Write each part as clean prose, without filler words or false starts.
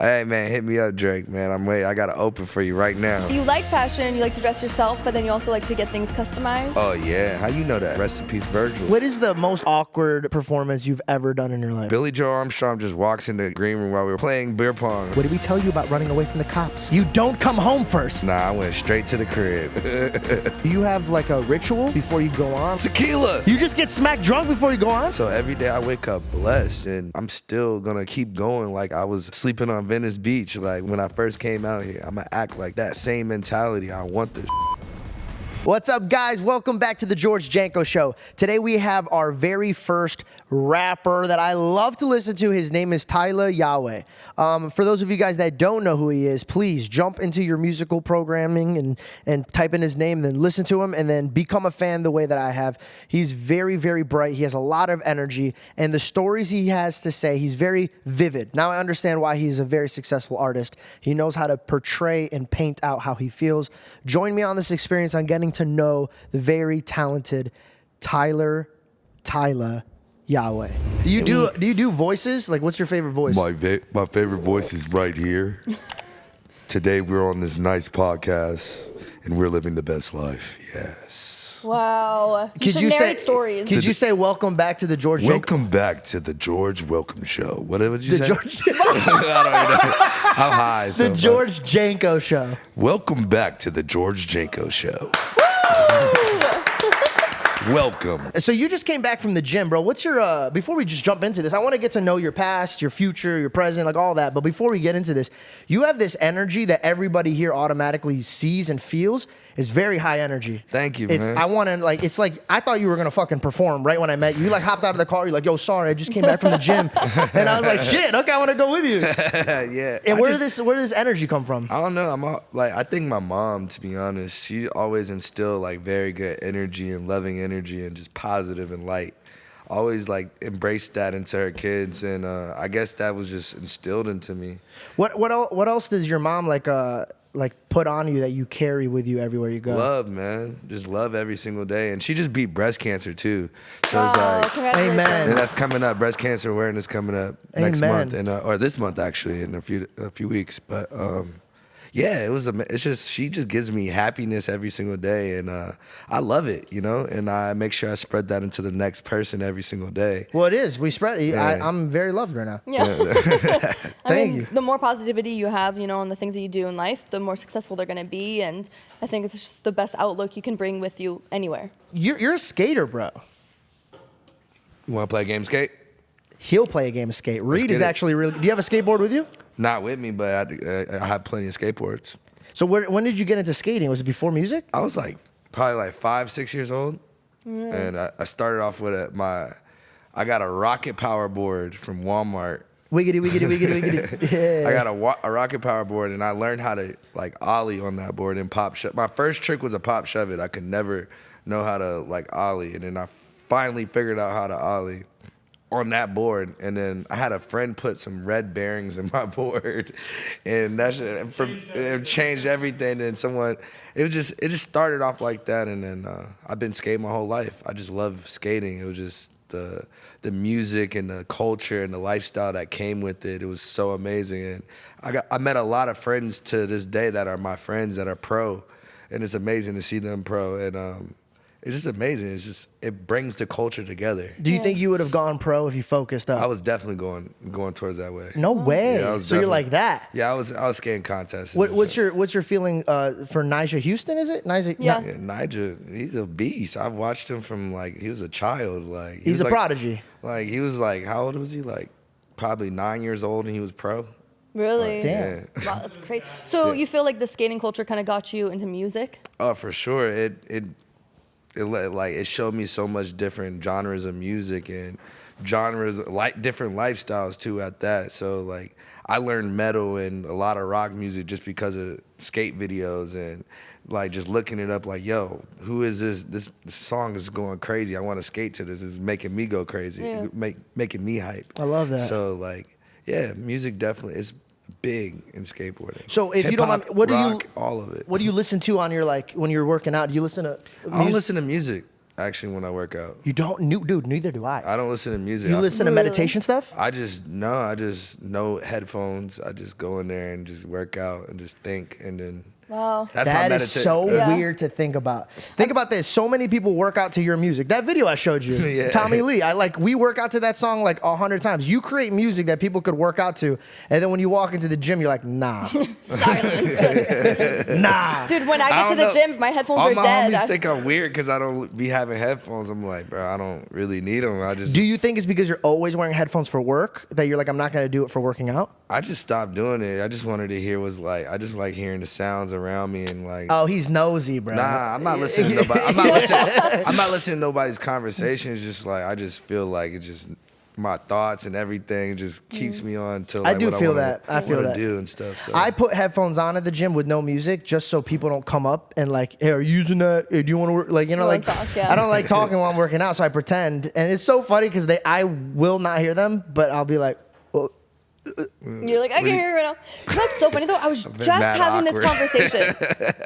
Hey man, hit me up, Drake, man. I got to open for you right now. You like fashion, you like to dress yourself, but then you also like to get things customized. Oh yeah, how you know that? Rest in peace, Virgil. What is the most awkward performance you've ever done in your life? Billy Joe Armstrong just walks in the green room while we were playing beer pong. What did we tell you about running away from the cops? You don't come home first. Nah, I went straight to the crib. Do you have like a ritual before you go on? Tequila! You just get smacked drunk before you go on? So every day I wake up blessed, and I'm still gonna keep going like I was sleeping on Venice Beach. Like when I first came out here, I'm gonna act like that same mentality. I want this. What's up, guys? Welcome back to the George Janko Show. Today we have our very first rapper that I love to listen to. His name is Tyla Yaweh. For those of you guys that don't know who he is, please jump into your musical programming and type in his name, then listen to him, and then become a fan the way that I have. He's very, very bright. He has a lot of energy, and the stories he has to say, he's very vivid. Now I understand why he's a very successful artist. He knows how to portray and paint out how he feels. Join me on this experience on getting to know the very talented Tyla Yaweh. Do you do voices? Like, what's your favorite voice? My favorite voice is right here. Today we're on this nice podcast, and we're living the best life. Yes. Wow. You should narrate stories. Could you say welcome back to the George Janko? Welcome back to the George Welcome Show. Whatever did you say? I don't know. I'm high. The George Janko Show. Welcome back to the George Janko Show. Welcome. So you just came back from the gym, bro. What's your, before we just jump into this, I want to get to know your past, your future, your present, like all that. But before we get into this, you have this energy that everybody here automatically sees and feels. It's very high energy. Thank you, man. I want to, like, it's like, I thought you were going to fucking perform right when I met you. You like hopped out of the car. You're like, yo, sorry, I just came back from the gym. And I was like, shit, okay, I want to go with you. Yeah. And where did this energy come from? I don't know. I think my mom, to be honest, she always instilled like very good energy and loving energy and just positive and light. Always like embraced that into her kids, and I guess that was just instilled into me. What else does your mom like put on you that you carry with you everywhere you go? Love, man. Just love every single day. And she just beat breast cancer too. So it's like, amen. And that's coming up. Breast cancer awareness coming up next month, and or this month actually, in a few weeks. But yeah, it's just, she just gives me happiness every single day, and I love it, you know, and I make sure I spread that into the next person every single day. Well, it is. We spread it. Yeah. I'm very loved right now. Yeah. Thank you. The more positivity you have, you know, on the things that you do in life, the more successful they're going to be, and I think it's just the best outlook you can bring with you anywhere. You're a skater, bro. You want to play a game skate? He'll play a game of skate. Reed is actually really. Do you have a skateboard with you? Not with me, but I have plenty of skateboards. So when did you get into skating? Was it before music? I was probably 5-6 years old, and I started off with I got a rocket power board from Walmart. Wiggity, wiggity, wiggity, wiggity. Yeah. I got a rocket power board, and I learned how to like ollie on that board and pop shove. My first trick was a pop shove it. I could never know how to like ollie, and then I finally figured out how to ollie on that board, and then I had a friend put some red bearings in my board, and it changed everything. And it just started off like that, and then I've been skating my whole life. I just love skating. It was just the music and the culture and the lifestyle that came with it. It was so amazing, and I met a lot of friends to this day that are my friends that are pro, and it's amazing to see them pro, and it's just amazing. It brings the culture together. Do you think you would have gone pro if you focused up? I was definitely going towards that way. No way. Yeah, so you're like that. Yeah, I was skating contests. What's your feeling for Nyjah Houston? Is it Nyjah? Yeah. Nyjah, he's a beast. I've watched him from he was a child. He's a prodigy. He was how old was he? Probably 9 years old, and he was pro. Really? Damn. Yeah. Wow, that's crazy. So you feel like the skating culture kind of got you into music? Oh, for sure. It showed me so much different genres of music and genres, different lifestyles too at that. So I learned metal and a lot of rock music just because of skate videos and just looking it up yo, who is this? This song is going crazy. I want to skate to this. It's making me go crazy, making me hype. I love that. So yeah, music definitely is big in skateboarding. So if Hip-hop, you don't mind, what do rock, you all of it. What do you listen to on your when you're working out? Do you listen to music? I don't listen to music. actually, when I work out. You don't, dude, neither do I. I don't listen to music. You listen to Really? meditation stuff? I just know headphones. I just go in there and just work out and just think, and then Wow. that's my That is meditation. so Yeah. weird to think about. Think about this. So many people work out to your music. That video I showed you, Yeah. Tommy Lee. We work out to that song like 100 times. You create music that people could work out to, and then when you walk into the gym, you're like, nah, Silence. nah. Dude, when I get to don't the know. gym, my headphones All are my dead. homies think I'm weird because I don't be having headphones. I'm like, bro, I don't really need them. Do you think it's because you're always wearing headphones for work that you're like, I'm not gonna do it for working out? I just stopped doing it. I just wanted to hear I just like hearing the sounds around me and like. Oh, he's nosy, bro. Nah, I'm not listening to nobody. I'm not listening to nobody's conversations. Just like I just feel like it just my thoughts and everything just keeps me on to like I do what feel I wanna, that. I feel wanna that. do and stuff. So. I put headphones on at the gym with no music just so people don't come up and like, hey, are you using that? Hey, do you want to work? Like, you know, You like wanna talk, yeah. I don't like talking while I'm working out, so I pretend. And it's so funny because I will not hear them, but I'll be like, oh. You're like, I can hear you right now. You know what's so funny though? I was just mad having this awkward. conversation.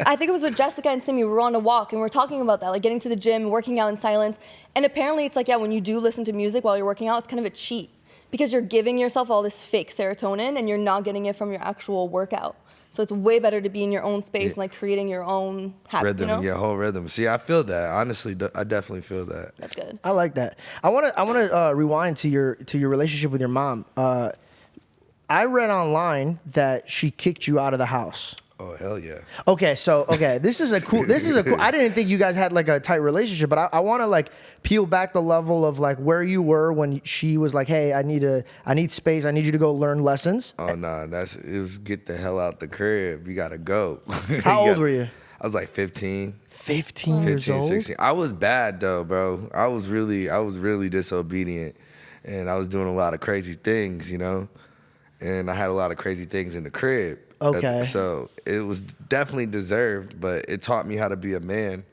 I think it was with Jessica and Simi. We were on a walk and we were talking about that, like getting to the gym, working out in silence. And apparently it's like, yeah, when you do listen to music while you're working out, it's kind of a cheat because you're giving yourself all this fake serotonin and you're not getting it from your actual workout. So it's way better to be in your own space and like creating your own habit. Rhythm, You know? yeah, whole rhythm. See, I feel that. Honestly, I definitely feel that. That's good. I like that. I want to rewind to your relationship with your mom. I read online that she kicked you out of the house. Oh hell yeah. Okay, this is a cool. I didn't think you guys had like a tight relationship, but I want to like peel back the level of like where you were when she was like, "Hey, I need space. I need you to go learn lessons." Oh no, it was get the hell out the crib. You gotta go. How old were you? I was like 15. 15 years 15, old. 16. I was bad though, bro. I was really disobedient, and I was doing a lot of crazy things, you know. And I had a lot of crazy things in the crib. Okay. So it was definitely deserved, but it taught me how to be a man.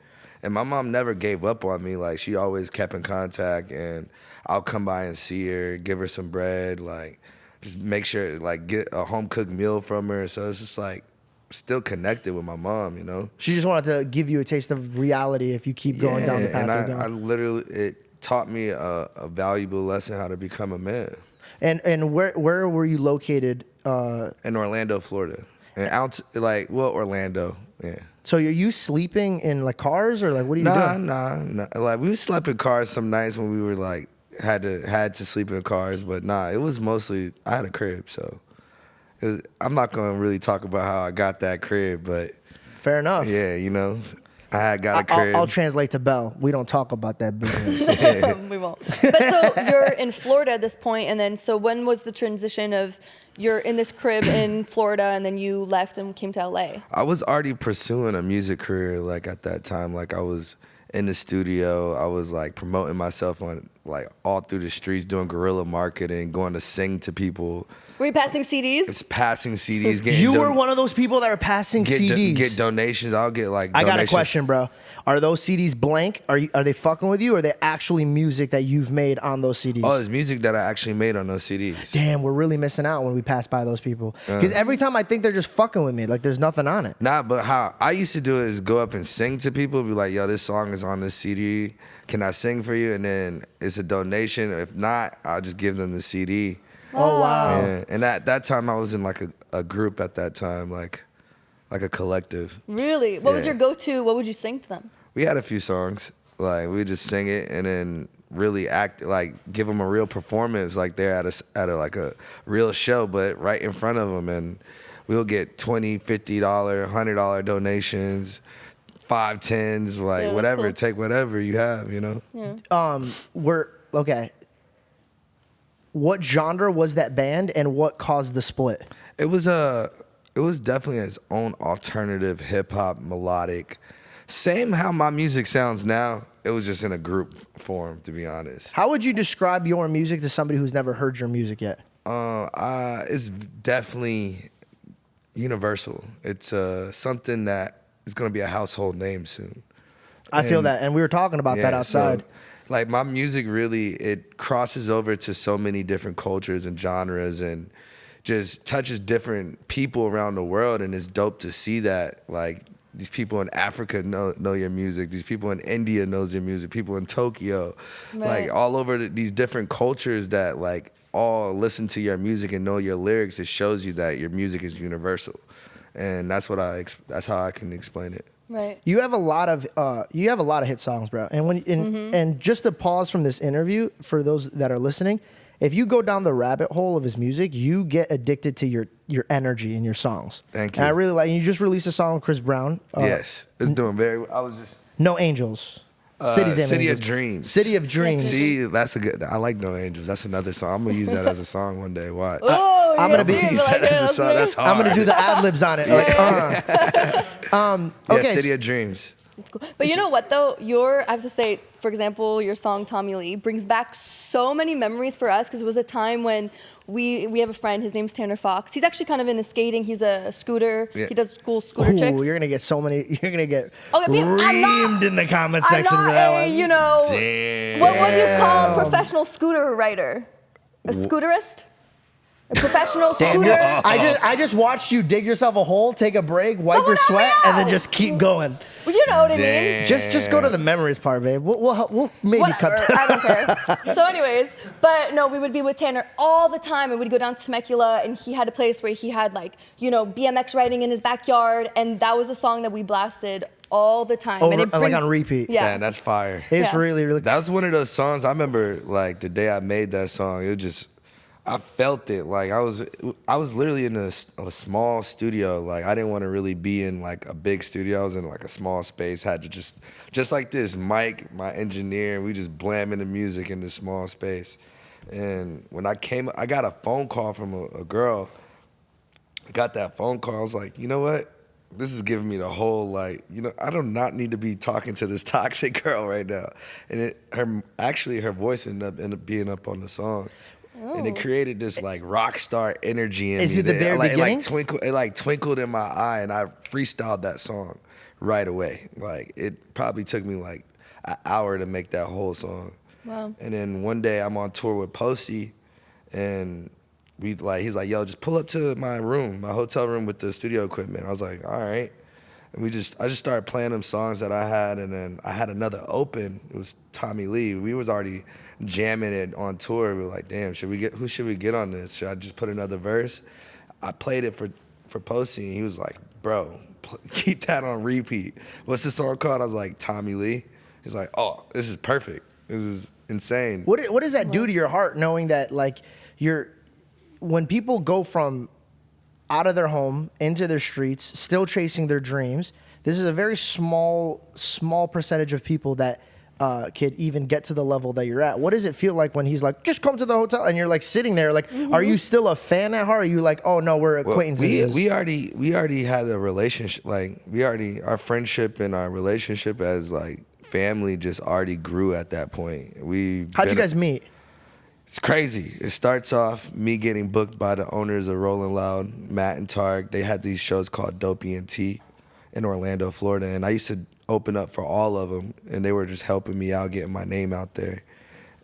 And my mom never gave up on me. Like, she always kept in contact, and I'll come by and see her, give her some bread, like, just make sure, like, get a home-cooked meal from her. So it's just, like, still connected with my mom, you know? She just wanted to give you a taste of reality if you keep going down the path and you're I going. literally, it taught me a valuable lesson how to become a man. And where were you located? In Orlando, Florida. And Orlando, yeah. So are you sleeping in like cars or like what are you doing? Nah. Like we slept in cars some nights when we were like had to sleep in cars, but nah, it was mostly I had a crib, so I'm not gonna really talk about how I got that crib, but Fair enough. yeah, you know, I had got a crib. I'll translate to Bell. We don't talk about that business. We won't. But so you're in Florida at this point, and then so when was the transition of you're in this crib in Florida, and then you left and came to LA? I was already pursuing a music career like at that time. Like I was in the studio. I was like promoting myself on like all through the streets, doing guerrilla marketing, going to sing to people. Were you passing CDs? It's passing CDs. Getting You were one of those people that are passing CDs. Get donations. I'll get like. I got a donations. question, bro. Are those CDs blank? Are they fucking with you, or are they actually music that you've made on those CDs? Oh, it's music that I actually made on those CDs. Damn, we're really missing out when we pass by those people. Because every time I think they're just fucking with me, like there's nothing on it. Nah, but how I used to do it is go up and sing to people, be like, yo, this song is on this CD. Can I sing for you? And then it's a donation. If not, I'll just give them the CD. Oh wow. Yeah. And at that time, I was in like a group at that time, like a collective. Really? What was Yeah. your go-to? What would you sing to them? We had a few songs. Like we would just sing it and then really act, like give them a real performance, like they're at a like a real show, but right in front of them. And we'll get $20, $50, $100 donations, 5, 10s, like Yeah, whatever. cool. Take whatever you have, you know. Yeah. Okay. What genre was that band, and what caused the split? It was definitely its own alternative hip hop melodic. Same how my music sounds now. It was just in a group form, to be honest. How would you describe your music to somebody who's never heard your music yet? It's definitely universal. It's something that is going to be a household name soon. I feel that, and we were talking about that outside. So, like my music really, it crosses over to so many different cultures and genres and just touches different people around the world, and it's dope to see that. Like these people in Africa know your music. These people in India knows your music. People in Tokyo, Right. like all over these different cultures that like all listen to your music and know your lyrics. It shows you that your music is universal, and that's how I can explain it. Right. You have a lot of hit songs, bro. And and just to pause from this interview for those that are listening, if you go down the rabbit hole of his music, you get addicted to your energy in your songs. Thank you. And I really like. You just released a song with Chris Brown. Yes, it's doing very. I was just No Angels. City's Name City Angels. of Dreams. City of Dreams. See, that's a good. I like No Angels. That's another song. I'm gonna use that as a song one day. Watch. Oh, I'm gonna be- yeah, Use that like, as a song. That's hard. I'm gonna do the ad libs on it. Like, Yeah, okay. City of Dreams. It's cool. But you know what though? I have to say, for example, your song Tommy Lee brings back so many memories for us because it was a time when we have a friend. His name's Tanner Fox. He's actually kind of into skating. He's a scooter. Yeah. He does cool scooter tricks. Ooh, you're gonna get so many. You're gonna get Okay, but I'm not- reamed in the comment I'm section not for that a, one. you know, Damn. what do you call a professional scooter rider? A scooterist? A professional Damn, scooter? I just watched you dig yourself a hole, take a break, wipe Someone your help me sweat, and then out. just keep going. Well, you know what I mean. Damn. Just go to the memories part, babe. We'll maybe cut Whatever, that. I don't care. So anyways, but no, we would be with Tanner all the time and we'd go down to Temecula and he had a place where he had like, you know, BMX riding in his backyard and that was a song that we blasted all the time. Over- and it like on repeat. Yeah. Man, that's fire. It's Yeah. really, really. That was one of those songs. I remember like the day I made that song. It just, I felt it. Like I was literally in a small studio. Like I didn't want to really be in like a big studio. I was in like a small space. Had to just like this, Mike, my engineer, and we just blamming the music in this small space. And when I got a phone call from a girl. I got that phone call. I was like, you know what? This is giving me the whole like, you know, I do not need to be talking to this toxic girl right now. And her voice ended up being up on the song. And it created this like rock star energy in me. Is it the very beginning? It twinkled in my eye, and I freestyled that song right away. Like it probably took me like an hour to make that whole song. Wow. And then one day I'm on tour with Posty, and he's like, yo, just pull up to my room, my hotel room with the studio equipment. I was like, all right. And I just started playing them songs that I had, and then I had another open. It was Tommy Lee. We was already jamming it on tour. We were like, damn, who should we get on this? Should I just put another verse? I played it for Posty, and he was like, bro, keep that on repeat. What's the song called? I was like, Tommy Lee. He's like, oh, this is perfect. This is insane. What does that do to your heart, knowing that like when people go from out of their home into their streets, still chasing their dreams? This is a very small percentage of people that could even get to the level that you're at. What does it feel like when he's like, just come to the hotel, and you're like sitting there, like, are you still a fan at heart? Or are you like, oh no, we're acquaintances? We already had a relationship. Like our friendship and our relationship as like family just already grew at that point. How'd you guys meet? It's crazy. It starts off me getting booked by the owners of Rolling Loud, Matt and Targ. They had these shows called Dopey and T in Orlando, Florida, and I used to open up for all of them, and they were just helping me out, getting my name out there.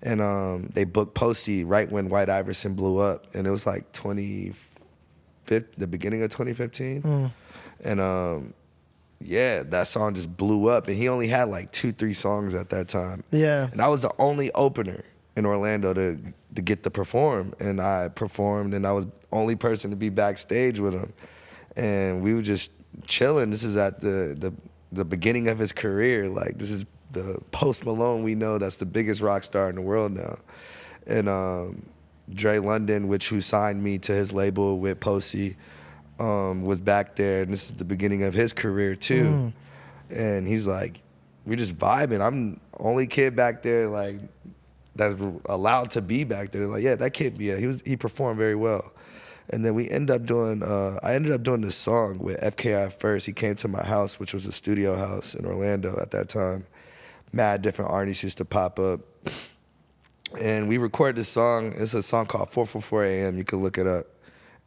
And they booked Posty right when White Iverson blew up, and it was like the beginning of 2015. And yeah, that song just blew up, and he only had like 2-3 songs at that time. Yeah. And I was the only opener in Orlando to get to perform, and I performed, and I was the only person to be backstage with him, and we were just chilling. This is at the beginning of his career. Like this is the post Malone we know that's the biggest rock star in the world now. And Dre London, who signed me to his label with Posty, was back there, and this is the beginning of his career too. And he's like, we're just vibing. I'm the only kid back there like that's allowed to be back there. Like, yeah, that kid, yeah, he performed very well. And then we end up doing, I ended up doing this song with FKI First. He came to my house, which was a studio house in Orlando at that time. Mad different artists used to pop up. And we recorded this song. It's a song called 444 AM. You can look it up.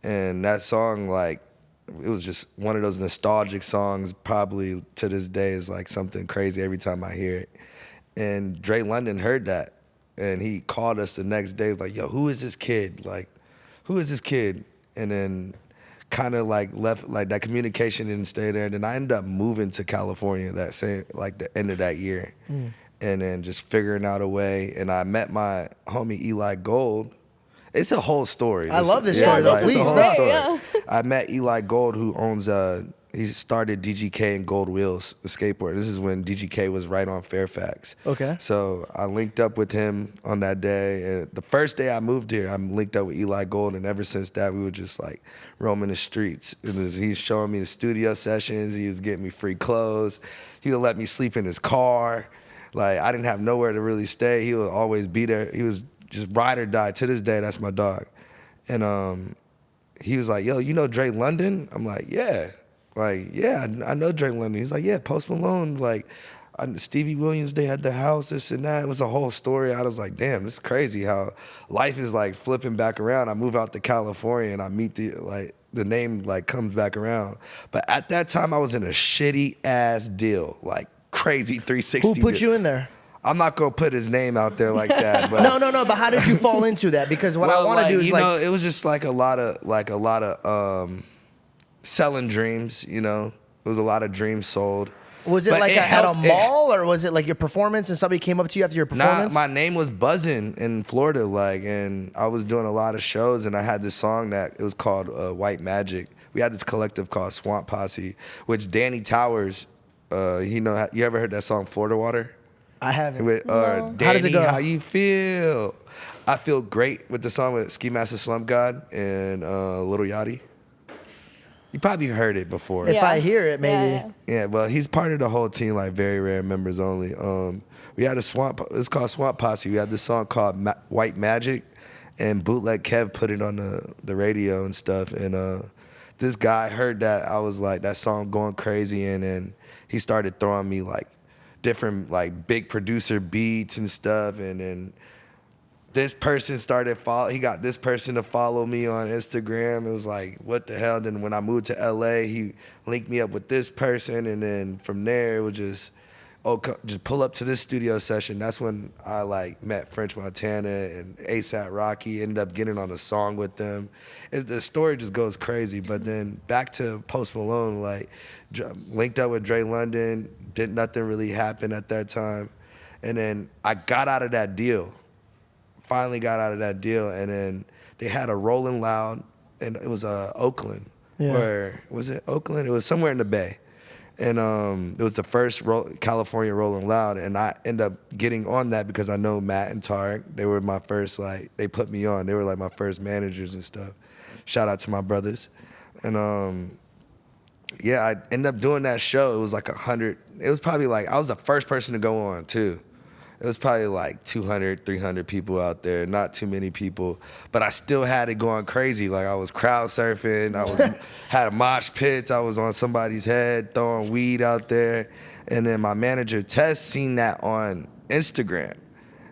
And that song, like, it was just one of those nostalgic songs, probably to this day is like something crazy every time I hear it. And Dre London heard that. And he called us the next day, like, yo, who is this kid? Like, who is this kid? And then kind of like left, like that communication didn't stay there. And then I ended up moving to California that same, like the end of that year. And then just figuring out a way. And I met my homie Eli Gold. It's a whole story. I love this story, though. Please, it's a whole story. Yeah. I met Eli Gold, who owns, he started DGK and Gold Wheels, the skateboard. This is when DGK was right on Fairfax. Okay. So I linked up with him on that day. And the first day I moved here, I linked up with Eli Gold. And ever since that, we were just like roaming the streets. He's showing me the studio sessions. He was getting me free clothes. He would let me sleep in his car. Like, I didn't have nowhere to really stay. He would always be there. He was just ride or die. To this day, that's my dog. And he was like, yo, you know Dre London? I'm like, yeah. Like, yeah, I know Dre London. He's like, yeah, Post Malone. Like, Stevie Williams, they had the house, this and that. It was a whole story. I was like, damn, this is crazy how life is like flipping back around. I move out to California and I meet the name like comes back around. But at that time, I was in a shitty ass deal, like crazy 360. Who put you in there? I'm not gonna put his name out there like that. But No. But how did you fall into that? Because what I want to do is you know, it was just like a lot of selling dreams. You know, it was a lot of dreams sold. Was it But like it at a helped- mall, or was it like your performance and somebody came up to you after your performance? Nah, my name was buzzing in Florida, like, and I was doing a lot of shows, and I had this song that it was called White Magic. We had this collective called Swamp Posse, which Danny Towers, you ever heard that song Florida Water? I haven't. With, No. Danny, How does it go? How you feel? I feel great with the song with Ski Master Slump God and Lil Yachty. You probably heard it before. If I hear it, maybe. Yeah. Yeah, well, he's part of the whole team, like very rare members only. We had it's called Swamp Posse. We had this song called White Magic, and Bootleg Kev put it on the radio and stuff. And this guy heard that, I was like, that song going crazy, and then he started throwing me like different like big producer beats and stuff, and then this person he got this person to follow me on Instagram. It was like, what the hell? Then when I moved to LA, he linked me up with this person, and then from there it was just pull up to this studio session. That's when I like met French Montana and ASAP Rocky, ended up getting on a song with them. The story just goes crazy. But then back to Post Malone, like linked up with Dre London, nothing really happen at that time. And then I got out of that deal. Finally got out of that deal, and then they had a Rolling Loud, and it was Oakland. Yeah. Or was it Oakland? It was somewhere in the Bay. And it was the first California Rolling Loud, and I ended up getting on that because I know Matt and Tarek. They were my first, they put me on. They were like my first managers and stuff. Shout out to my brothers. And yeah, I ended up doing that show. It was like 100. It was probably like, I was the first person to go on too. It was probably like 200, 300 people out there, not too many people, but I still had it going crazy. Like I was crowd surfing, had a mosh pits, I was on somebody's head, throwing weed out there. And then my manager, Tess, seen that on Instagram.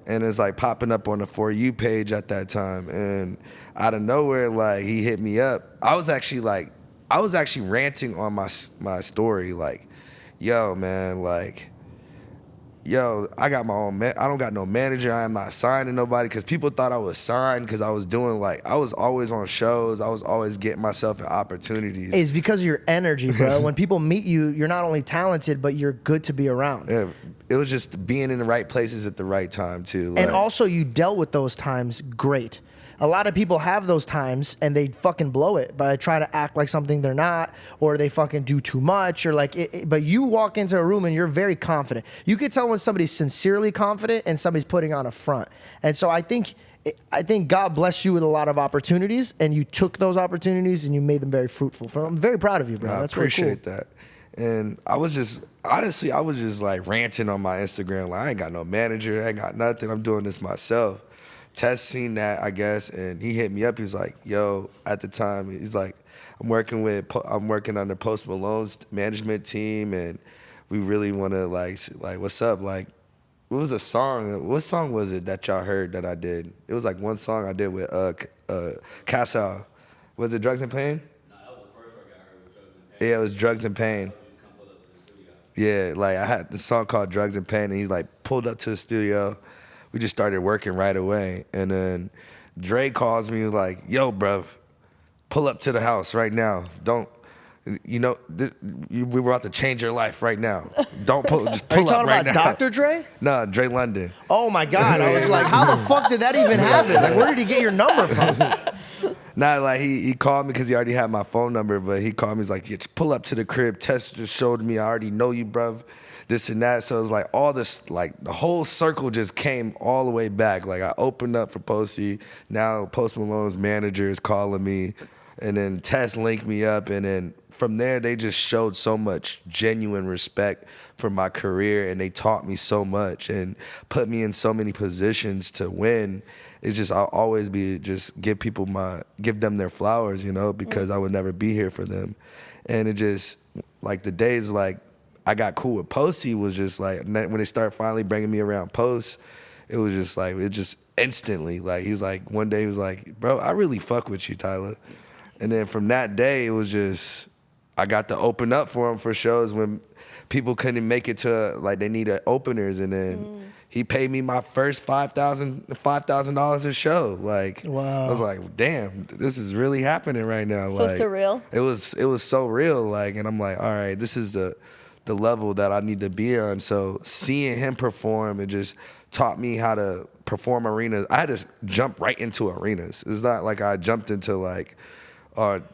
And it's like popping up on the For You page at that time. And out of nowhere, like he hit me up. I was actually ranting on my story, like, yo, man, like, yo, I got my own, I don't got no manager. I am not signed to nobody, because people thought I was signed because I was doing I was always on shows. I was always getting myself in opportunities. It's because of your energy, bro. When people meet you, you're not only talented, but you're good to be around. Yeah, it was just being in the right places at the right time too. And also you dealt with those times great. A lot of people have those times and they fucking blow it by trying to act like something they're not, or they fucking do too much, or but you walk into a room and you're very confident. You can tell when somebody's sincerely confident and somebody's putting on a front. And so I think God blessed you with a lot of opportunities, and you took those opportunities and you made them very fruitful. I'm very proud of you, bro. That's I appreciate really cool. that. And I was just, honestly, like ranting on my Instagram. Like, I ain't got no manager, I ain't got nothing. I'm doing this myself. Tess seen that, I guess, and he hit me up. He's like, yo, at the time, he's like, I'm working under Post Malone's management team, and we really want to like, what's up? Like, what was a song? What song was it that y'all heard that I did? It was like one song I did with Casal. Was it Drugs and Pain? No, that was the first record I heard, was Drugs and Pain. Yeah, it was Drugs and Pain. You come pull up to the studio. Yeah, like I had the song called Drugs and Pain, and he like pulled up to the studio. We just started working right away. And then Dre calls me, he was like, yo, bruv, pull up to the house right now. Don't, you know, we were about to change your life right now. Don't pull, just Are you pull up talking right about now. Dr. Dre? No, Dre London. Oh my God! I was like, how the fuck did that even happen? Like, where did he get your number from? Nah, like he called me because he already had my phone number, but he called me. He's like, yeah, just pull up to the crib. Tess just showed me I already know you, bruv. This and that. So it was like all this, like the whole circle just came all the way back. Like I opened up for Posty. Now Post Malone's manager is calling me, and then Tess linked me up, and then from there they just showed so much genuine respect for my career, and they taught me so much and put me in so many positions to win. It's just I'll always be just give them their flowers, you know, because I would never be here for them. And it just like the days like I got cool with Posty was just like when they started finally bringing me around Post, it was just like it just instantly like he was like one day he was like, bro, I really fuck with you, Tyla. And then from that day it was just I got to open up for him for shows when people couldn't make it to like they needed openers, and then he paid me my first $5,000 a show. Like wow. I was like, damn, this is really happening right now. So like, surreal. It was so real. Like, and I'm like, all right, this is the level that I need to be on. So seeing him perform, it just taught me how to perform arenas. I had to jump right into arenas. It's not like I jumped into like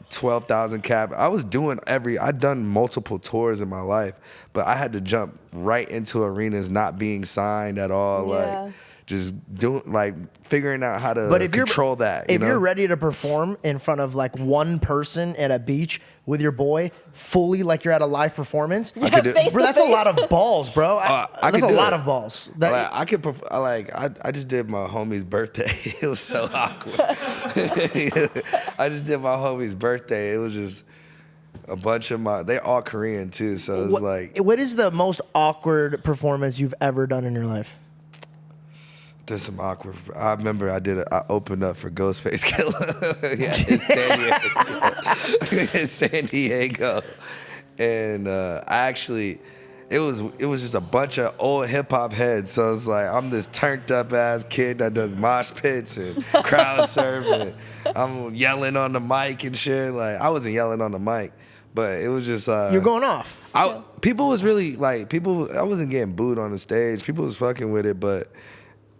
12,000 cap. I was doing I'd done multiple tours in my life, but I had to jump right into arenas, not being signed at all. Yeah. Like just doing, like figuring out how to But if control that. If you're ready to perform in front of like one person at a beach with your boy, fully like you're at a live performance, Yeah, could do- face bro, to that's a face. lot of balls, bro. I That's could a do lot it. of balls. Like, I just did my homie's birthday. It was so awkward. I just did my homie's birthday. It was just a bunch of they're all Korean too, so it was like. What is the most awkward performance you've ever done in your life? There's some awkward. I remember I opened up for Ghostface Killer in San Diego, and I actually, it was just a bunch of old hip hop heads. So it's like I'm this turned up ass kid that does mosh pits and crowd surfing. I'm yelling on the mic and shit. Like I wasn't yelling on the mic, but it was just You're going off. People was really like I wasn't getting booed on the stage. People was fucking with it, but.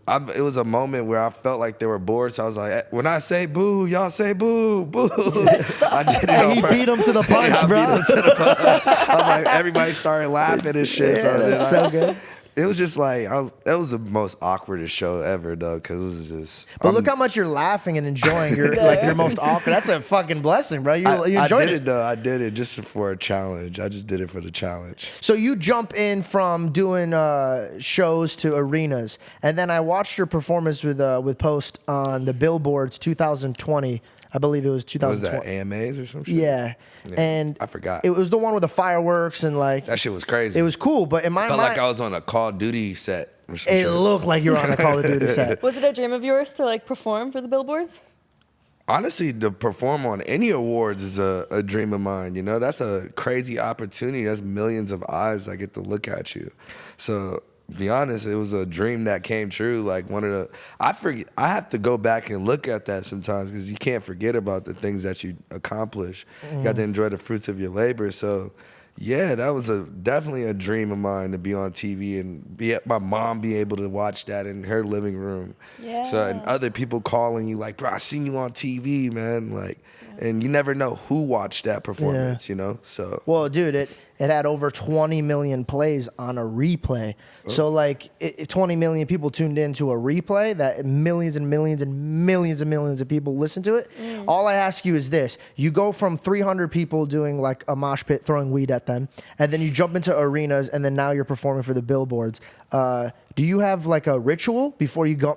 It was a moment where I felt like they were bored, so I was like, when I say boo, y'all say boo, boo. I did it on He purpose. beat him to the punch, I bro. beat him to the punch. I'm like, everybody started laughing and shit. Yeah, so that's so good. It was just like, that was the most awkwardest show ever, though, because it was just. But look how much you're laughing and enjoying your like your most awkward. That's a fucking blessing, bro. You I enjoyed did it, though. I did it just for a challenge. I just did it for the challenge. So you jump in from doing shows to arenas, and then I watched your performance with Post on the Billboards 2020. I believe it was What was 2020. that, AMAs or some shit? Yeah. And I forgot. It was the one with the fireworks and like That shit was crazy. it was cool, but in my Felt mind, like I was on a Call of Duty set or some it shit. looked like you were on a Call of Duty set. Was it a dream of yours to like perform for the billboards? Honestly, to perform on any awards is a dream of mine. You know, that's a crazy opportunity. That's millions of eyes that get to look at you. So, to be honest, it was a dream that came true. Like I have to go back and look at that sometimes because you can't forget about the things that you accomplish. You got to enjoy the fruits of your labor. So, yeah, that was definitely a dream of mine to be on TV and my mom be able to watch that in her living room. Yeah. So and other people calling you like, bro, I seen you on TV, man. Like, and you never know who watched that performance, you know. So Well, dude, it had over 20 million plays on a replay. So like 20 million people tuned into a replay that millions and millions and millions and millions of people listen to it. All I ask you is this. You go from 300 people doing like a mosh pit, throwing weed at them, and then you jump into arenas, and then now you're performing for the billboards. Do you have like a ritual before you go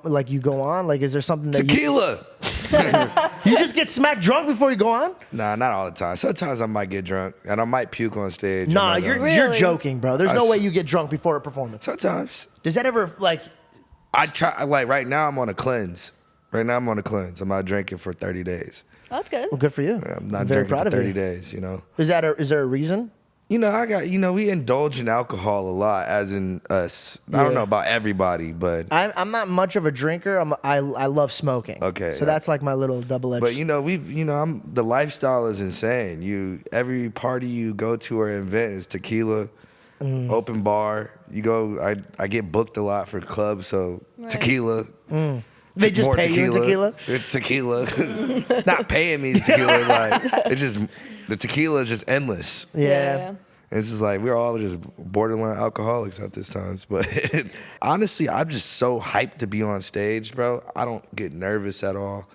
on? Like, is there something that tequila. you just get smacked drunk before you go on? Nah, not all the time. Sometimes I might get drunk and I might puke on stage. Nah, I'm not you're gonna- you're Really? joking, bro. There's no way you get drunk before a performance. Sometimes. Does that ever like? I try, like right now I'm on a cleanse. I'm not drinking for 30 days. Oh, that's good. Well, good for you. I'm not very drinking proud for of 30 you. days, you know. Is there a reason? You know, we indulge in alcohol a lot, as in us. I don't know about everybody, but I'm not much of a drinker. I love smoking. Okay, so that's like my little double-edged. But the lifestyle is insane. Every party you go to or event is tequila, open bar. You go. I get booked a lot for clubs, so tequila. They just more pay you in tequila? It's tequila. Not paying me tequila. Like it's just the tequila is just endless. Yeah. It's just like we're all just borderline alcoholics at this times. But honestly, I'm just so hyped to be on stage, bro. I don't get nervous at all.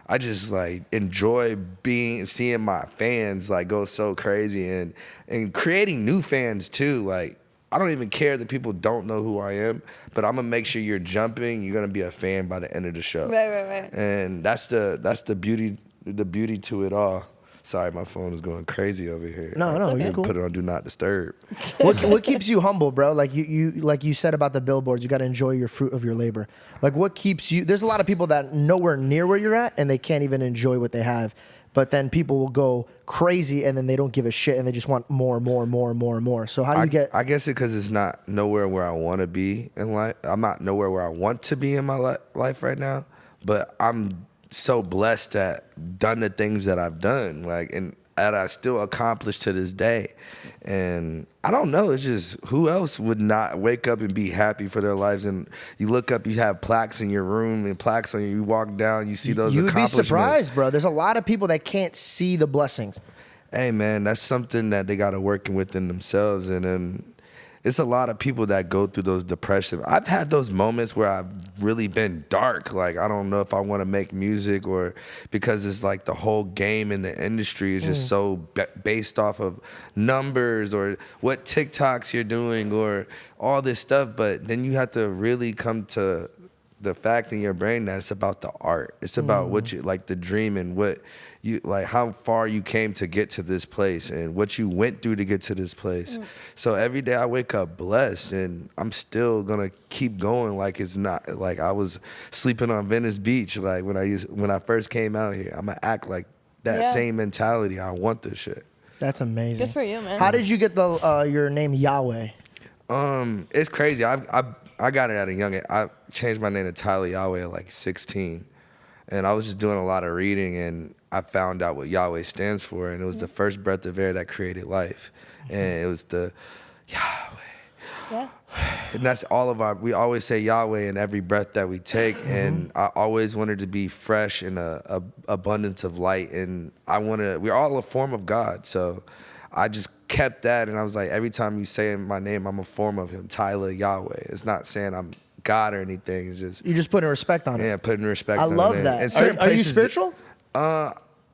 I just like enjoy seeing my fans like go so crazy and creating new fans too. Like I don't even care that people don't know who I am, but I'm gonna make sure you're jumping. You're gonna be a fan by the end of the show. Right. And that's the beauty to it all. Sorry, my phone is going crazy over here. No, you're cool. Put it on Do Not Disturb. What keeps you humble, bro? Like you said about the billboards, you got to enjoy your fruit of your labor. Like what keeps you? There's a lot of people that nowhere near where you're at, and they can't even enjoy what they have. But then people will go crazy, and then they don't give a shit, and they just want more. So how do you get? I guess because it's not nowhere where I want to be in life. I'm not nowhere where I want to be in my life right now. But I'm so blessed to done the things that I've done, like, and that I still accomplish to this day. And I don't know, it's just who else would not wake up and be happy for their lives? And you look up, you have plaques in your room and plaques on you walk down, you see those accomplishments. You'd be surprised, bro. There's a lot of people that can't see the blessings. Hey, man, that's something that they got to work within themselves. And then it's a lot of people that go through those depression. I've had those moments where I've really been dark. Like, I don't know if I want to make music, or because it's like the whole game in the industry is just so based off of numbers or what TikToks you're doing or all this stuff. But then you have to really come to the fact in your brain that it's about the art. It's about what you like, the dream, and what you like, how far you came to get to this place and what you went through to get to this place. So every day I wake up blessed, and I'm still gonna keep going. Like it's not like I was sleeping on Venice Beach. Like when I first came out here, I'm gonna act like that same mentality. I want this shit. That's amazing. Good for you, man. How did you get your name Yaweh? It's crazy. I got it at a young age. I changed my name to Tyla Yaweh at like 16. And I was just doing a lot of reading, and I found out what Yahweh stands for. And it was the first breath of air that created life. And it was the Yahweh. Yeah. And that's we always say Yahweh in every breath that we take. And I always wanted to be fresh and a abundance of light. And we're all a form of God. So I just kept that, and I was like, every time you say my name, I'm a form of him, Tyla Yaweh. It's not saying I'm God or anything. It's just You're just putting respect on it. Yeah, putting respect on it. I love that. And certain are you places spiritual?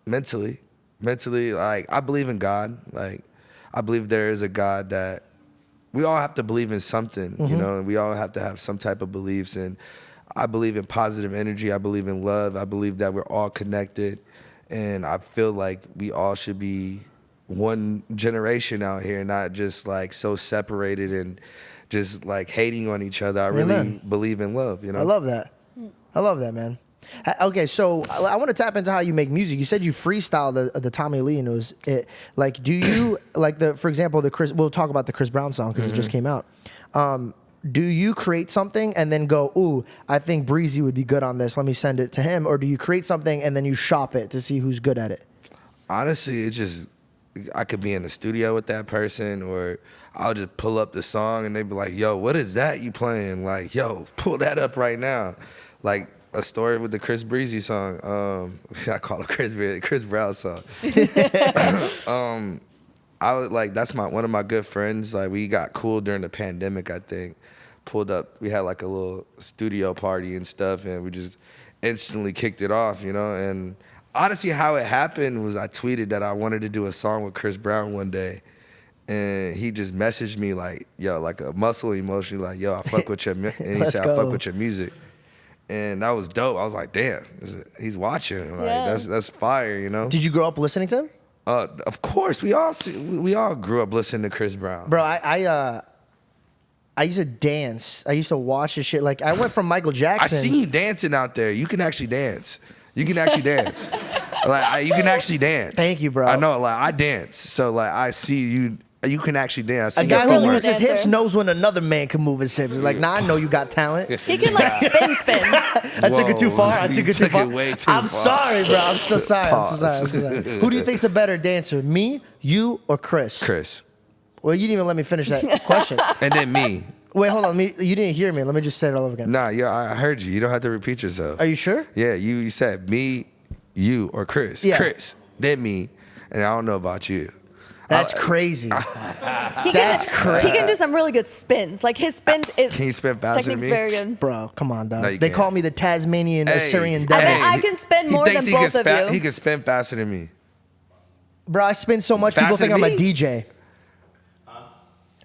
Mentally, like I believe in God. Like I believe there is a God that we all have to believe in something, you know, and we all have to have some type of beliefs. And I believe in positive energy. I believe in love. I believe that we're all connected, and I feel like we all should be one generation out here, not just like so separated and just like hating on each other. I really believe in love, you know? I love that, man. Okay, so I want to tap into how you make music. You said you freestyle the Tommy Lee, and like, do you like for example, we'll talk about the Chris Brown song because it just came out. Do you create something and then go, ooh, I think Breezy would be good on this, let me send it to him? Or do you create something and then you shop it to see who's good at it? Honestly, I could be in the studio with that person, or I'll just pull up the song and they be like, yo, what is that you playing? Like, yo, pull that up right now. Like a story with the Chris Breezy song. I call it Chris Brown song. I was like, that's one of my good friends. Like we got cool during the pandemic, I think. Pulled up, we had like a little studio party and stuff, and we just instantly kicked it off, you know? And honestly, how it happened was I tweeted that I wanted to do a song with Chris Brown one day, and he just messaged me like, yo, like a muscle emotion, like, yo, I fuck with your and he said, I fuck with your music. And that was dope. I was like, damn, he's watching. Like that's fire, you know? Did you grow up listening to him? Of course, we all grew up listening to Chris Brown. Bro, I used to dance. I used to watch his shit. Like I went from Michael Jackson. I see you dancing out there. You can actually dance. You can actually dance. Like you can actually dance. Thank you, bro. I know. Like I dance, so like I see you You can actually dance. A I seen guy your who really moves good his hips dancer. knows when another man can move his hips. He's like, nah, I know you got talent. He can like spin. I took it too Whoa, far. I you took it too took it far. way too I'm far. sorry, bro. I'm so sorry. I'm so sorry. I'm so Pause. sorry. Who do you think's a better dancer, me, you, or Chris? Chris. Well, you didn't even let me finish that question. And then me. Wait, hold on. You didn't hear me. Let me just say it all over again. Nah, yeah, I heard you. You don't have to repeat yourself. Are you sure? Yeah, you said me, you, or Chris. Yeah. Chris, then me, and I don't know about you. That's crazy. He That's can, crazy. He can do some really good spins. Like his spin is Can you spin faster than technique's me? very good. Bro, come on, dog. No, you They can't. call me the Tasmanian Assyrian I devil. think I can spin more he thinks than he both can of you. He can spin faster than me. Bro, I spin so much, people Faster think I'm than a me? DJ.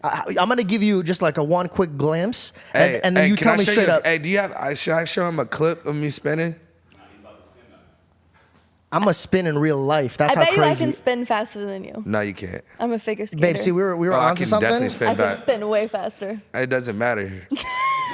I'm going to give you just like a one quick glimpse, Hey, and then hey, you can tell I me show straight you- up. Hey, should I show him a clip of me spinning? I'm a spin in real life. That's I how bet you I crazy. can spin faster than you. No, you can't. I'm a figure skater. Babe, see, we were Oh, I onto can something. definitely spin I can back. spin way faster. It doesn't matter.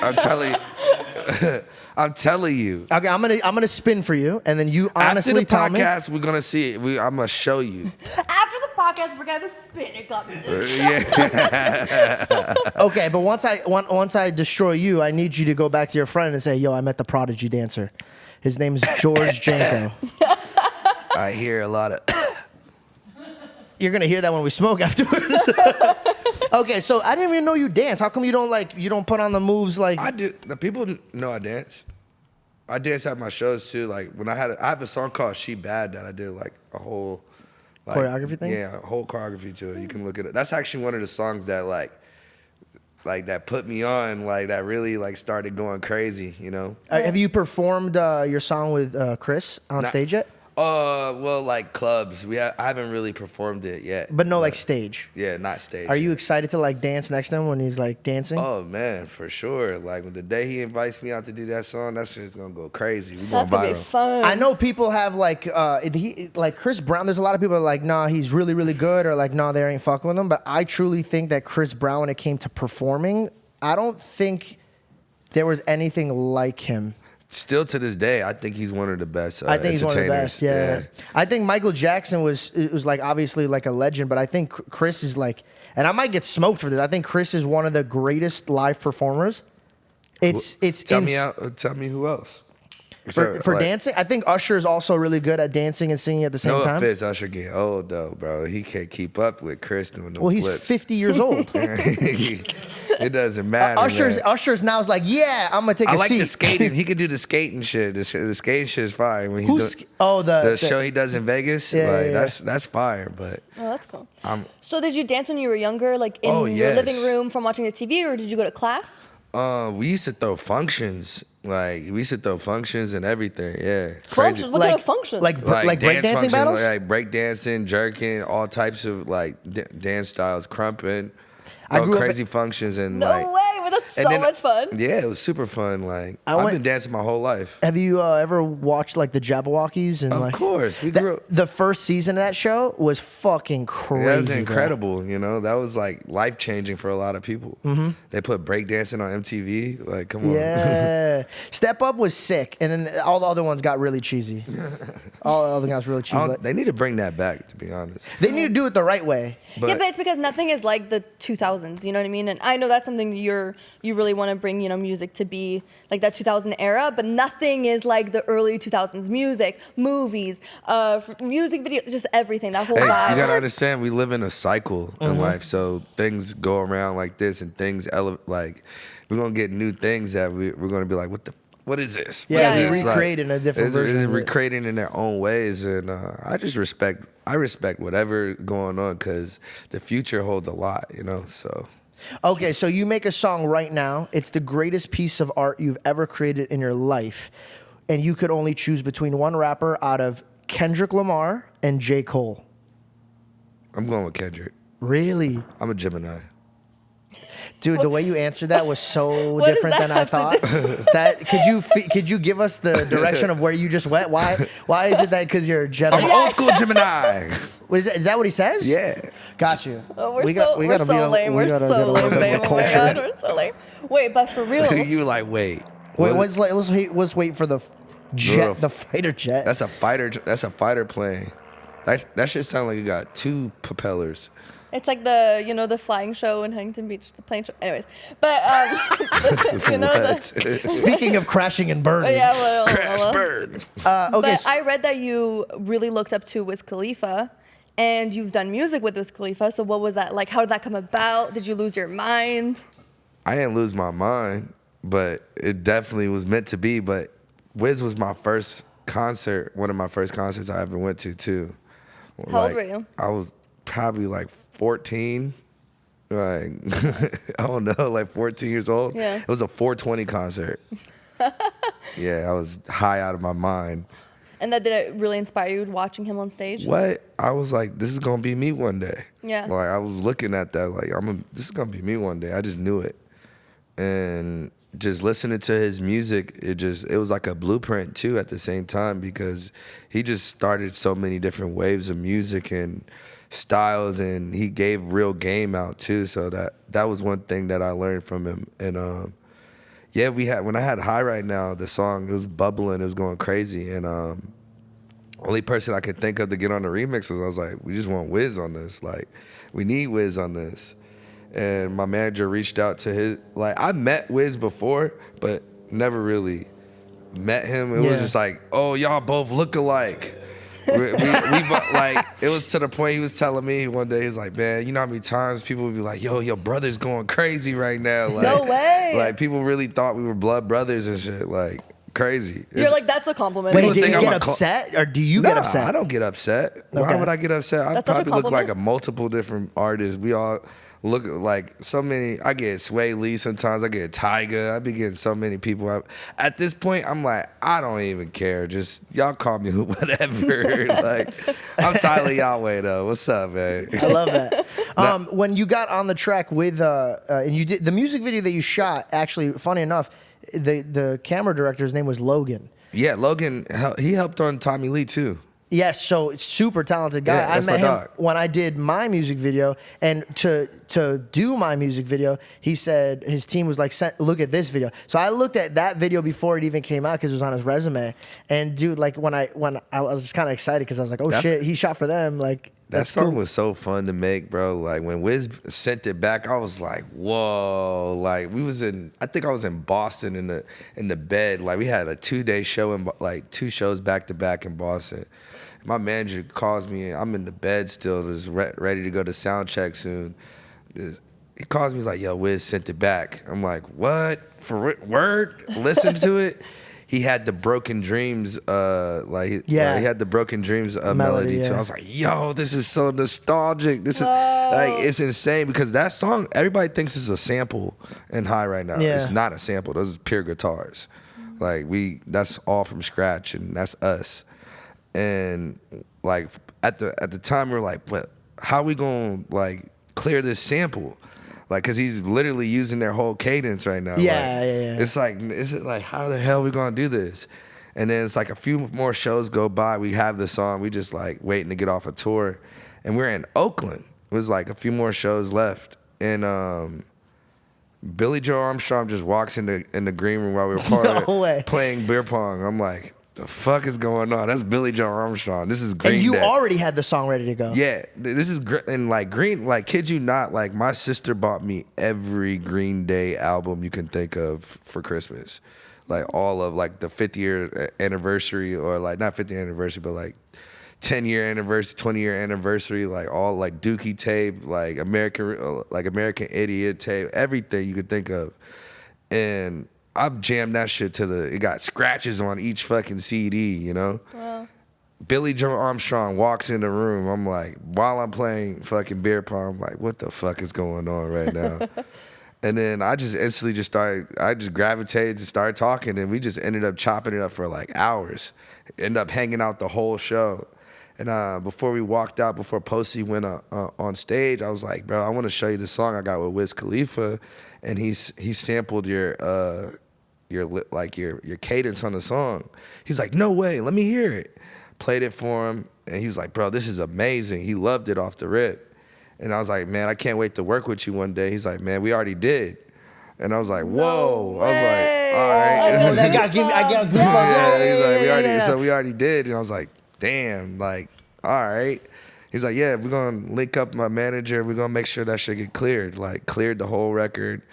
I'm telling you. I'm telling you. Okay, I'm gonna spin for you, and then you honestly After the tell me. podcast, we're gonna see it. I'm gonna show you. After the podcast, we're gonna have a spinning competition. Yeah. Okay, but once I destroy you, I need you to go back to your friend and say, "Yo, I met the prodigy dancer. His name's George Janko." I hear a lot of. You're gonna hear that when we smoke afterwards. Okay, so I didn't even know you dance. How come you don't put on the moves like? I do. The people know I dance. I dance at my shows too. Like when I have a song called "She Bad" that I did like a whole Choreography thing? Yeah, a whole choreography to it. You can look at it. That's actually one of the songs that like that put me on. Like that really like started going crazy. You know. Have you performed your song with Chris on Not- stage yet? Well, like clubs. I haven't really performed it yet. But no, like stage. Yeah, not stage. Are you excited to like dance next to him when he's like dancing? Oh man, for sure. Like the day he invites me out to do that song, that's just gonna go crazy. We going That's gonna viral. be fun. I know people have like like Chris Brown. There's a lot of people that are like, nah, he's really really good, or like, nah, they ain't fucking with him. But I truly think that Chris Brown, when it came to performing, I don't think there was anything like him. Still to this day, I think he's one of the best. I think he's one of the entertainers. best. Yeah. I think Michael Jackson was like obviously like a legend, but I think Chris is like, and I might get smoked for this. I think Chris is one of the greatest live performers. It's Tell me who else. for like, dancing. I think Usher is also really good at dancing and singing at the same No time. offense, Usher getting old though, bro. He can't keep up with Chris doing the Well, he's flips. 50 years old. It doesn't matter. man. Usher's now is like, yeah, I'm gonna take I a like seat. the skating. He could do the skating shit. The skating shit is fire. When he's Who's doing, the show he does in Vegas, Yeah, like yeah, that's fire. But Oh, that's cool. I'm So did you dance when you were younger, like in Oh, your yes. living room from watching the TV, or did you go to class? we used to throw functions. Like we used to throw functions and everything. Yeah, Functions? What kind of functions? Like breakdancing functions, battles? like breakdancing, jerking, all types of like dance styles, crumping, I all grew up- crazy functions and No like. way, but that's and so then- much fun. Yeah, it was super fun. Like I I've went- been dancing my whole life. Have you ever watched like the Jabberwockies? And Of like, course, we grew up. the first season of that show was fucking crazy. That was bro. incredible, you know. That was like life changing for a lot of people. Mm-hmm. They put breakdancing on MTV. Like, come on. Yeah, Step Up was sick, and then all the other ones got really cheesy. All the other guys really cheesy. But They need to bring that back, to be honest. they need to do it the right way. But, Yeah, but it's because nothing is like the 2000s. You know what I mean? And I know that's something that you really want to bring, music to be like that 2000 era. But nothing is like the early 2000s music, movies, music videos, just everything. That whole hey, vibe. you gotta understand, we live in a cycle in life, so things go around like this, and things like we're gonna get new things that we're gonna be like, what is this? Yeah, What is they this? recreate in a different version It's of it. recreating in their own ways, and I respect whatever going on because the future holds a lot, So. Okay, so you make a song right now. It's the greatest piece of art you've ever created in your life, and you could only choose between one rapper out of Kendrick Lamar and J. Cole. I'm going with Kendrick. Really? I'm a Gemini. Dude, the way you answered that was so What does different that than I have thought. to That could you give us the direction of where you just went? Why is it that because you're a I'm Gemini? an old school Gemini. What is that what he says? Yeah. Got you. Oh, we're gotta so lame. We're so lame, babe. Oh my god, we're so lame. Wait, but for real, You were like, wait. Wait, what? let's wait for the jet, Little- the fighter jet. That's a fighter plane. That shit sound like it got two propellers. It's like the, you know, the flying show in Huntington Beach, the plane show. Anyways, but you know, Speaking of crashing and burning. yeah, well, Crash burn. Okay. But I read that you really looked up to Wiz Khalifa, and you've done music with Wiz Khalifa. So what was that like? How did that come about? Did you lose your mind? I didn't lose my mind, but it definitely was meant to be. But Wiz was my first concert, one of my first concerts I ever went to too. How old were you? I was probably like 14. Like I don't know, like 14 years old. Yeah. It was a 420 concert. Yeah, I was high out of my mind. And that did it really inspire you watching him on stage? What? I was like, this is gonna be me one day. Yeah. Like I was looking at that, like this is gonna be me one day. I just knew it. And just listening to his music, it was like a blueprint too at the same time, because he just started so many different waves of music and styles, and he gave real game out too. So that was one thing that I learned from him. And yeah, when I had High Right Now, the song, it was bubbling, it was going crazy, and only person I could think of to get on the remix I was like, we just want Wiz on this. Like, we need Wiz on this. And my manager reached out to I met Wiz before, but never really met him. It was just like, oh, y'all both look alike. Like, it was to the point he was telling me one day, he's like, man, you know how many times people would be like, yo, your brother's going crazy right now. Like, no way. Like, people really thought we were blood brothers and shit. Like, crazy. You're like, that's a compliment. Wait, did you get upset, or do you get upset? I don't get upset. Why would I get upset? I probably look like a multiple different artists. We all look like so many. I get Sway Lee sometimes. I get Tyga. I be getting so many people. At this point, I'm like, I don't even care. Just y'all call me whatever. Like, I'm Tyla Yaweh though. What's up, man? I love that. When you got on the track with and you did the music video that you shot, actually, funny enough, the camera director's name was Logan. Yeah, Logan. He helped on Tommy Lee too. Yes, so super talented guy. Yeah, I met him dog. when I did my music video, and to do my music video, he said his team was like, look at this video. So I looked at that video before it even came out because it was on his resume. And dude, like when I was just kind of excited because I was like, oh shit, he shot for them. Like that song was so fun to make, bro. Like when Wiz sent it back, I was like, whoa. Like I think I was in Boston in the bed. Like we had a 2-day show and like 2 shows back to back in Boston. My manager calls me, and I'm in the bed still, just ready to go to sound check soon. He calls me, he's like, yo, Wiz sent it back. I'm like, what? For word? Listen to it. He had the Broken Dreams, he had the Broken Dreams melody too. I was like, yo, this is so nostalgic. This is like, it's insane, because that song, everybody thinks it's a sample in High Right Now. Yeah. It's not a sample. Those are pure guitars. Like that's all from scratch, and that's us. And like at the time we were like, what? How we gonna like clear this sample? Like, cause he's literally using their whole cadence right now. Yeah. It's like how the hell we gonna do this? And then it's like a few more shows go by. We have the song. We just like waiting to get off a tour, and we're in Oakland. It was like a few more shows left, and Billy Joe Armstrong just walks in the green room while we were playing beer pong. I'm like, the fuck is going on? That's Billy Joe Armstrong. This is Green Day. And you already had the song ready to go. Yeah, this is and like kid you not, like my sister bought me every Green Day album you can think of for Christmas, like all of like the 50-year anniversary, or like not 50th anniversary, but like 10-year anniversary, 20-year anniversary, like all like Dookie tape, like American Idiot tape, everything you could think of, and I've jammed that shit it got scratches on each fucking CD, you know? Wow. Billy Joe Armstrong walks in the room. I'm like, while I'm playing fucking beer pong, I'm like, what the fuck is going on right now? And then I just instantly I just gravitated to start talking, and we just ended up chopping it up for like hours. Ended up hanging out the whole show. And before we walked out, before Posey went on stage, I was like, bro, I want to show you the song I got with Wiz Khalifa, and he sampled your cadence on the song. He's like, no way, let me hear it. Played it for him, and he was like, bro, this is amazing. He loved it off the rip. And I was like, man, I can't wait to work with you one day. He's like, man, we already did. And I was like, whoa. I was like, all right. I got goosebumps. Yeah, he's like, we already did. And I was like, damn, like, all right. He's like, yeah, we're gonna link up my manager. We're gonna make sure that shit get cleared. Like cleared the whole record,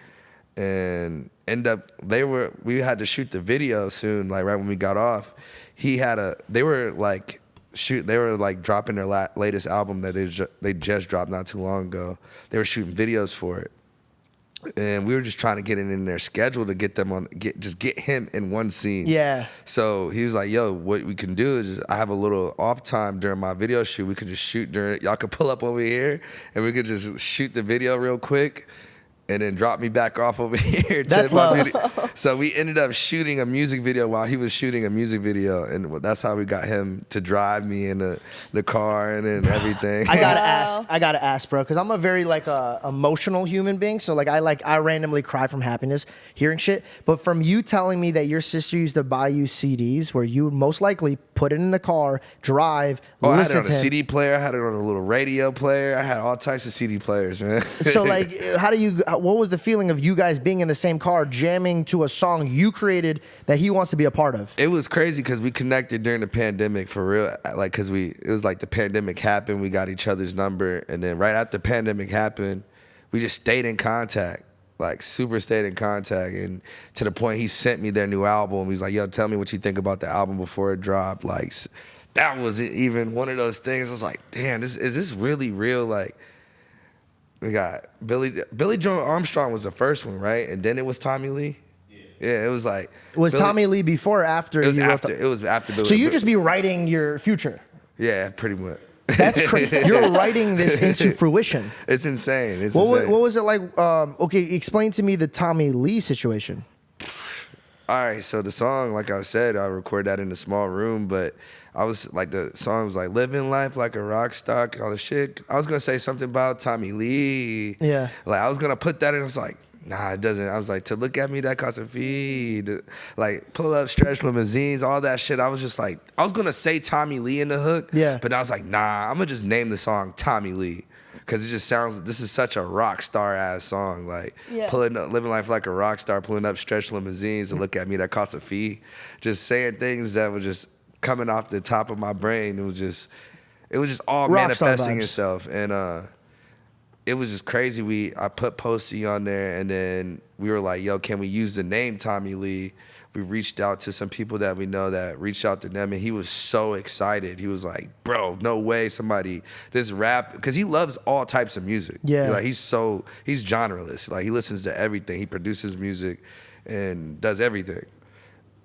and we had to shoot the video soon. Like right when we got off, they were like dropping their latest album that they just dropped not too long ago. They were shooting videos for it. And we were just trying to get it in their schedule to get them get him in one scene. Yeah. So he was like, yo, what we can do is I have a little off time during my video shoot. We could just shoot y'all could pull up over here and we could just shoot the video real quick and then drop me back off over here. That's my love. video. So we ended up shooting a music video while he was shooting a music video. And that's how we got him to drive me in the car and everything. I gotta ask, bro, because I'm a very like emotional human being. So like I randomly cry from happiness hearing shit. But from you telling me that your sister used to buy you CDs where you would most likely put it in the car, drive, I had listen it on to a him. CD player. I had it on a little radio player. I had all types of CD players, man. So like, what was the feeling of you guys being in the same car jamming to a song you created that he wants to be a part of? It was crazy because we connected during the pandemic for real. Like, cause it was like the pandemic happened. We got each other's number, and then right after the pandemic happened, we just stayed in contact. Like super stayed in contact, and to the point he sent me their new album. He's like, "Yo, tell me what you think about the album before it dropped." Like, that was even one of those things. I was like, "Damn, is this really real?" Like, we got Billy Joe Armstrong was the first one, right? And then it was Tommy Lee. Yeah, it was like Tommy Lee before or after? It was you wrote after. It was after Billy. So you just be writing your future. Yeah, pretty much. That's crazy. You're writing this into fruition. It's insane. What was it like? Okay, explain to me the Tommy Lee situation. All right, so the song, like I said, I recorded that in a small room, but I was like, the song was like living life like a rock star, all the shit. I was gonna say something about Tommy Lee. Yeah. Like I was gonna put that in. I was like, nah, it doesn't. I was like, to look at me, that costs a fee. Like pull up, stretch limousines, all that shit. I was just like, I was gonna say Tommy Lee in the hook. Yeah. But I was like, nah, I'm gonna just name the song Tommy Lee. Cause it just sounds, this is such a rock star ass song. Like pulling up, living life like a rock star, pulling up stretch limousines and look at me, that costs a fee. Just saying things that were just coming off the top of my brain. It was just all Rock manifesting itself. And it was just crazy. I put Posty on there, and then we were like, yo, can we use the name Tommy Lee? We reached out to some people that we know that reached out to them, and he was so excited. He was like, bro, no way this rap, because he loves all types of music. Yeah. Like he's genreless. Like he listens to everything. He produces music and does everything.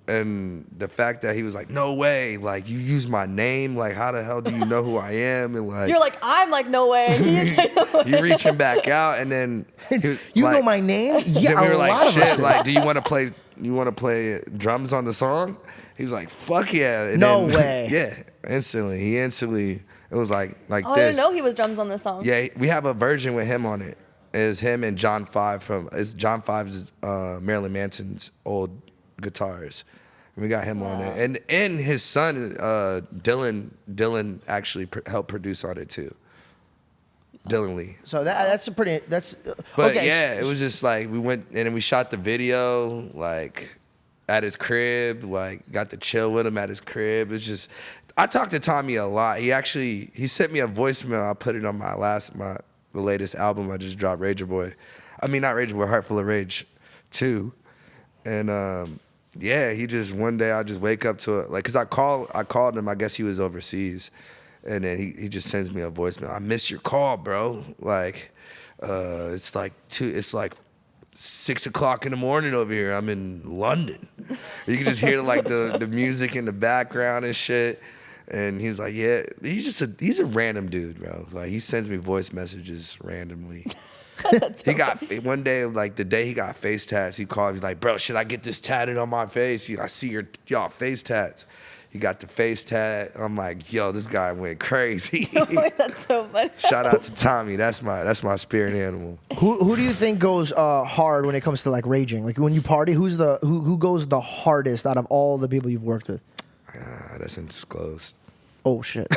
And the fact that he was like, no way, like you use my name, like how the hell do you know who I am? And like You're like, I'm like, no way. He's like, no way. you reaching back out, and then You know my name? Yeah, then we were a like, lot of us shit, do. like, do you want to play drums on the song? He was like, fuck yeah. And No then, way. Yeah, instantly. It was like Oh, I this. didn't know he was drums on this song. Yeah, we have a version with him on it. It's him and John 5 it's John 5's Marilyn Manson's old guitars. And we got him on it. And his son, Dylan actually helped produce on it too. Dylan Lee. So that's But okay. yeah, it was just like we went and then we shot the video like at his crib, like got to chill with him at his crib. It's just, I talked to Tommy a lot. He sent me a voicemail. I put it on the latest album I just dropped, Rager Boy. I mean, not Rager Boy, Heart Full of Rage 2. And yeah, he just, one day I just wake up to it, like, cause I called him, I guess he was overseas. And then he just sends me a voicemail. I missed your call, bro. Like, it's like 6 o'clock in the morning over here. I'm in London. You can just hear like the music in the background and shit. And he's like, yeah, he's a random dude, bro. Like he sends me voice messages randomly. He got one day, like the day he got face tats, he called me like, bro, should I get this tatted on my face? I see y'all face tats. He got the face tat. I'm like, yo, this guy went crazy. That's so funny. Shout out to Tommy. That's my spirit animal. Who do you think goes hard when it comes to like raging? Like when you party, who goes the hardest out of all the people you've worked with? That's undisclosed. Oh shit.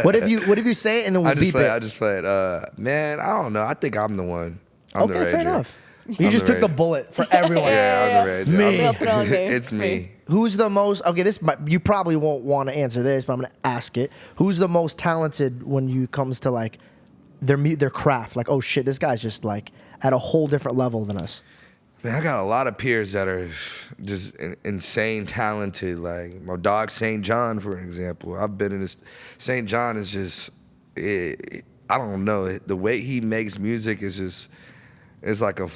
What if you say it and then we'll beep it? I just play it. Man, I don't know. I think I'm the one. I'm the Okay, fair rager. enough. You just took the bullet for everyone. Yeah, I'm the rager. Me. I'll put it on me. It's me. Who's the most? Okay, you probably won't want to answer this, but I'm gonna ask it. Who's the most talented when you comes to like their craft? Like, oh shit, this guy's just like at a whole different level than us. Man, I got a lot of peers that are just insane talented. Like my dog St. John, for example. I've been in this. St. John is just, I don't know. The way he makes music is just, it's like a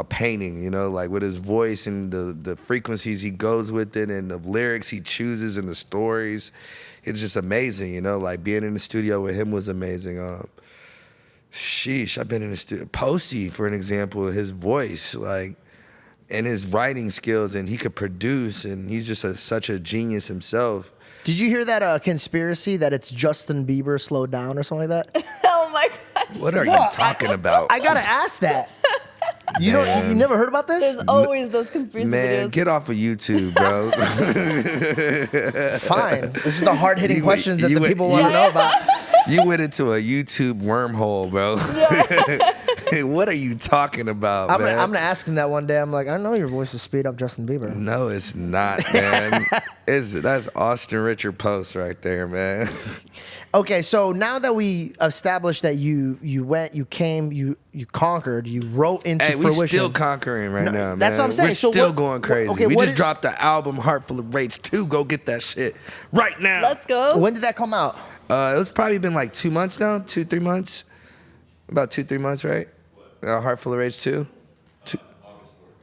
painting, you know, like with his voice and the frequencies he goes with it and the lyrics he chooses and the stories. It's just amazing, you know, like being in the studio with him was amazing. I've been in the studio. Posty, for an example, his voice, like, and his writing skills, and he could produce, and he's just such a genius himself. Did you hear that conspiracy that it's Justin Bieber slowed down or something like that? Oh my gosh. What are you talking about? I gotta ask that. You never heard about this? There's always those conspiracy videos. Get off of YouTube, bro. Fine. This is the hard-hitting questions that the people want to know about. You went into a YouTube wormhole, bro. Yeah. What are you talking about, man? I'm gonna ask him that one day. I'm like, I know your voice is speed up Justin Bieber. No, it's not, man. That's Austin Richard Post right there, man. Okay, so now that we established that you went, you came, you conquered, you wrote into fruition. We're still conquering right now, man. That's what I'm saying. We're So still going crazy. Okay, we just dropped the album Heart Full of Rage 2. Go get that shit right now. Let's go. When did that come out? It was probably been like 2 months now, 2-3 months. About 2-3 months, right? Heart Full of Rage 2?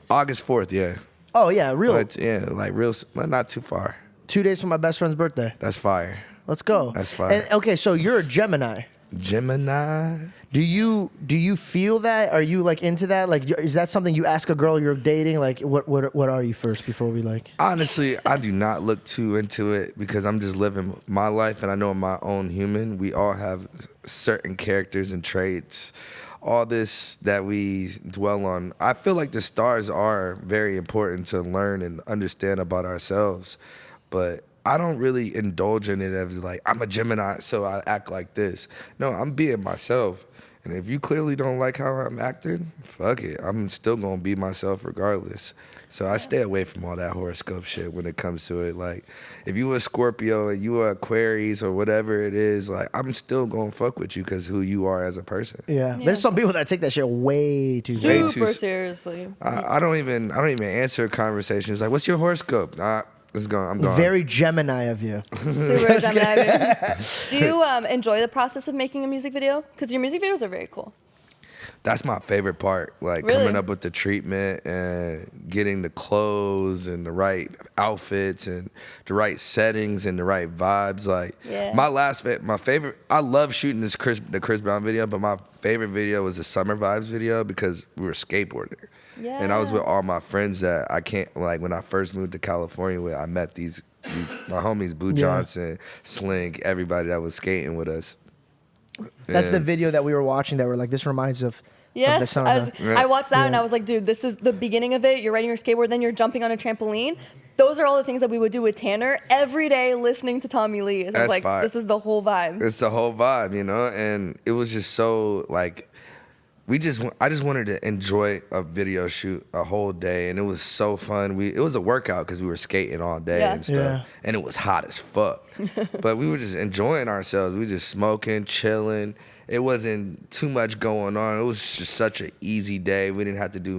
August 4th, yeah. Oh, yeah, real. But, yeah, like real, not too far. 2 days from my best friend's birthday. That's fire. Let's go. That's fire. And, okay, so you're a Gemini. Gemini. Do you feel that? Are you like into that? Like, is that something you ask a girl you're dating? Like, what are you first before we like? Honestly, I do not look too into it because I'm just living my life and I know I'm my own human. We all have certain characters and traits. All this that we dwell on. I feel like the stars are very important to learn and understand about ourselves, but I don't really indulge in it as like, I'm a Gemini, so I act like this. No, I'm being myself. And if you clearly don't like how I'm acting, fuck it. I'm still gonna be myself regardless. So I stay away from all that horoscope shit when it comes to it. Like, if you a Scorpio and you a Aquarius or whatever it is, like, I'm still gonna fuck with you because who you are as a person. Yeah. There's some people that take that shit way too Super seriously. I don't even answer conversations like, what's your horoscope? I'm gone. Very Gemini of you. Super Gemini. Do you enjoy the process of making a music video? Because your music videos are very cool. That's my favorite part, like coming up with the treatment and getting the clothes and the right outfits and the right settings and the right vibes. Like my favorite, I love shooting the Chris Brown video, but my favorite video was the Summer Vibes video because we were skateboarding. Yeah. And I was with all my friends that I can't, like when I first moved to California with, I met these my homies, Boo Johnson, Slink, everybody that was skating with us. That's the video that we were watching that were like, this reminds of the summer. I watched that and I was like, dude, this is the beginning of it. You're riding your skateboard, then you're jumping on a trampoline. Those are all the things that we would do with Tanner every day listening to Tommy Lee. I was like, this is the whole vibe. It's the whole vibe, you know? And it was just so like, I just wanted to enjoy a video shoot a whole day, and it was so fun. It was a workout because we were skating all day and stuff, and it was hot as fuck. But we were just enjoying ourselves. We were just smoking, chilling. It wasn't too much going on. It was just such an easy day. We didn't have to do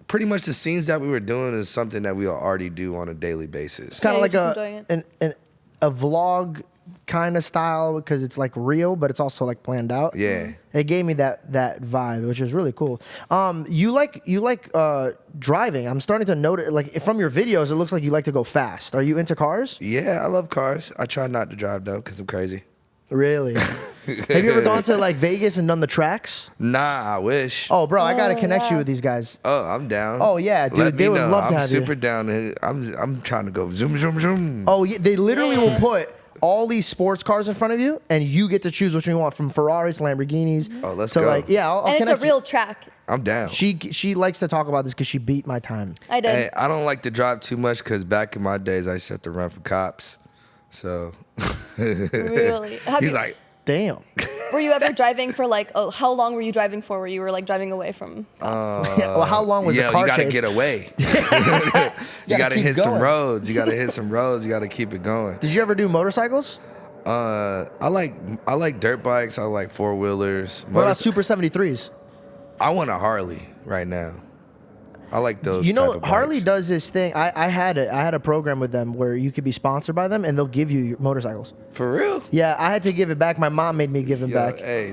pretty much the scenes that we were doing is something that we already do on a daily basis. It's kind of like a vlog kind of style because it's like real, but it's also like planned out. Yeah, it gave me that vibe, which is really cool. You like driving. I'm starting to notice, like from your videos, it looks like you like to go fast. Are you into cars? Yeah, I love cars. I try not to drive though because I'm crazy. Really? Have you ever gone to like Vegas and done the tracks? Nah, I wish. Oh, bro, I gotta connect you with these guys. Oh, I'm down. Oh yeah, dude, they would love to have you. I'm super down. I'm trying to go zoom, zoom, zoom. Oh yeah, they literally will put all these sports cars in front of you, and you get to choose which one you want, from Ferraris, Lamborghinis. Oh, let's go. Like, yeah, I'll and it's a real track. I'm down. She likes to talk about this because she beat my time. I did. Hey, I don't like to drive too much because back in my days, I used to have to run from cops. So. Really? He's like, damn. Were you ever driving for like, oh, how long were you driving for where you were like driving away from cops? Well, how long was the car you gotta chase? get away. You gotta keep hit some going. roads. You gotta hit some roads. You gotta keep it going. Did you ever do motorcycles? I like dirt bikes. I like four wheelers. What about Super 73s? I want a Harley right now. I like those. You know, type of bikes. Harley does this thing. I had a program with them where you could be sponsored by them and they'll give you your motorcycles. For real? Yeah, I had to give it back. My mom made me give them Yo, back. hey,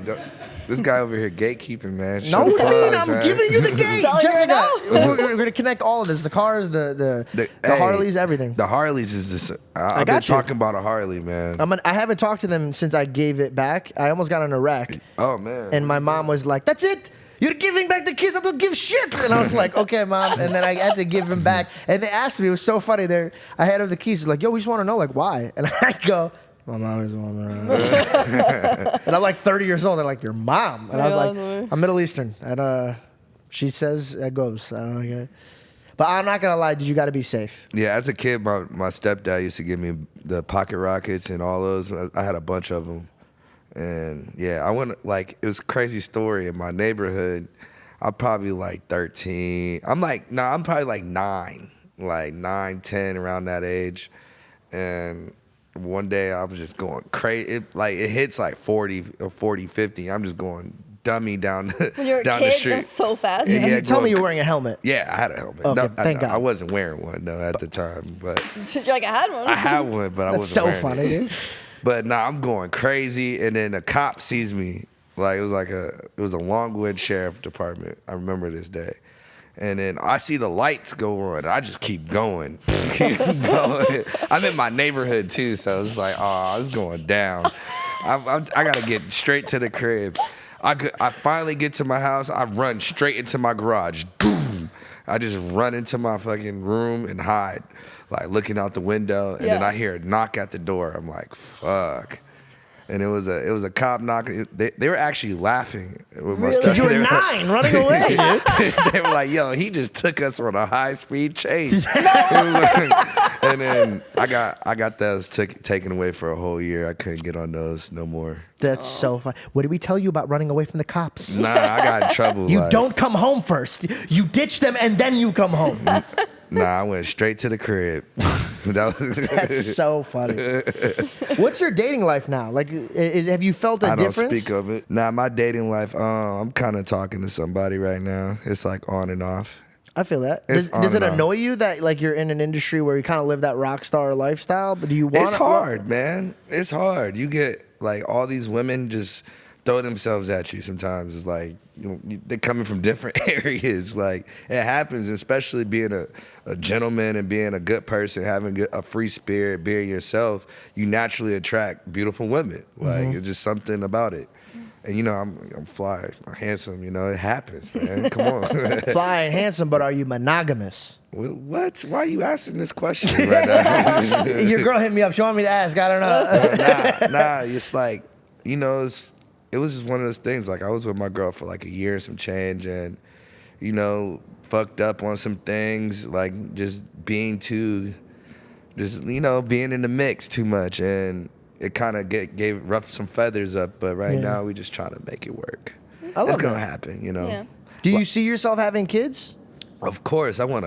this guy over here gatekeeping, man. No, Shut what do you mean? up, I'm man. giving you the gate, Telling you right Jessica. now. We're gonna connect all of this: the cars, the Hey, Harleys, everything. The Harleys is this. I've been got you. talking about a Harley, man. I haven't talked to them since I gave it back. I almost got in a wreck, Oh man. and my mom was like, "That's it. You're giving back the kids. I don't give shit." And I was like, "Okay, mom." And then I had to give them back. And they asked me. It was so funny. I had them the keys. They're like, "Yo, we just want to know like why." And I go, "My mom is one." And I'm like 30 years old. They're like, "Your mom?" And I was like, "I'm Middle Eastern." And she says it goes. I don't know. But I'm not gonna lie. Did you got to be safe? Yeah, as a kid, my stepdad used to give me the pocket rockets and all those. I had a bunch of them. And yeah, I went like, it was a crazy story in my neighborhood. I'm probably like 13. I'm probably like 9, 10, around that age. And one day I was just going crazy. It hits like 40 or 40, 50. I'm just going dummy down, When you're a down the kid, street. they're so fast. Yeah, You tell me going you're wearing a helmet. Yeah, I had a helmet. Okay, No, thank God. I wasn't wearing one though at the time, but You're like, I had one. I had one, but I That's wasn't so wearing funny, it. dude. But I'm going crazy, and then a cop sees me. It was a Longwood Sheriff Department. I remember this day. And then I see the lights go on. I just keep going. Keep going. I'm in my neighborhood too, so it's like, oh, it's going down. I gotta get straight to the crib. I finally get to my house. I run straight into my garage. Boom! I just run into my fucking room and hide, like looking out the window. And then Yeah. I hear a knock at the door. I'm like, fuck. And it was a cop knocking. They were actually laughing with my Really? stuff. Because you were They were- 9 running away, dude. they were like, yo, he just took us on a high-speed chase. And then I got those taken away for a whole year. I couldn't get on those no more. That's so fun. What did we tell you about running away from the cops? Nah, I got in trouble. You like, don't come home first. You ditch them and then you come home. Nah, I went straight to the crib. That's so funny. What's your dating life now? Like, have you felt a I don't difference? speak of it. Nah, my dating life, I'm kind of talking to somebody right now. It's like on and off. I feel that. It's Does it on and annoy you that like you're in an industry where you kind of live that rock star lifestyle? But do you want? It's hard, man. It's hard. You get like all these women just throw themselves at you sometimes. It's like, they're coming from different areas. Like, it happens, especially being a gentleman and being a good person, having a free spirit, being yourself, you naturally attract beautiful women. Like, it's just something about it. And I'm fly, I'm handsome, it happens, man. Come on. Fly and handsome, but are you monogamous? What? Why are you asking this question right now? Your girl hit me up. She wanted me to ask. I don't know. Nah, it's like, it was just one of those things. Like, I was with my girl for like a year and some change, and, fucked up on some things, like just being being in the mix too much, and it kind of gave rough some feathers up. But right now, we just trying to make it work. I love It's gonna that. happen, Yeah. Do you see yourself having kids? Of course, I want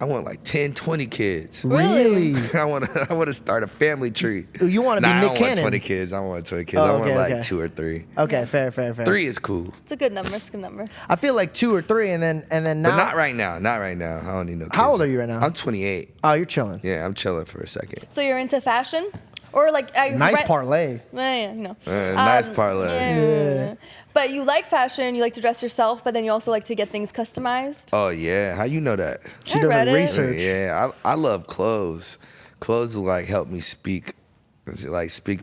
like 10, 20 kids. Really? I want to start a family tree. You wanna be I Nick don't Cannon. want 20 kids. I want 20 kids. Oh, I want okay, like okay. 2 or 3. Okay, fair. 3 is cool. It's a good number. It's a good number. I feel like 2 or 3, and then now. But not right now. Not right now. I don't need no kids. How old are you right now? I'm 28. Oh, you're chilling. Yeah, I'm chilling for a second. So you're into fashion? Or like Nice parlay. Yeah, no. Nice parlay. Yeah. But you like fashion, you like to dress yourself, but then you also like to get things customized. Oh, yeah. How you know that? She I does read her it. research. Yeah, I love clothes. Clothes will like help me speak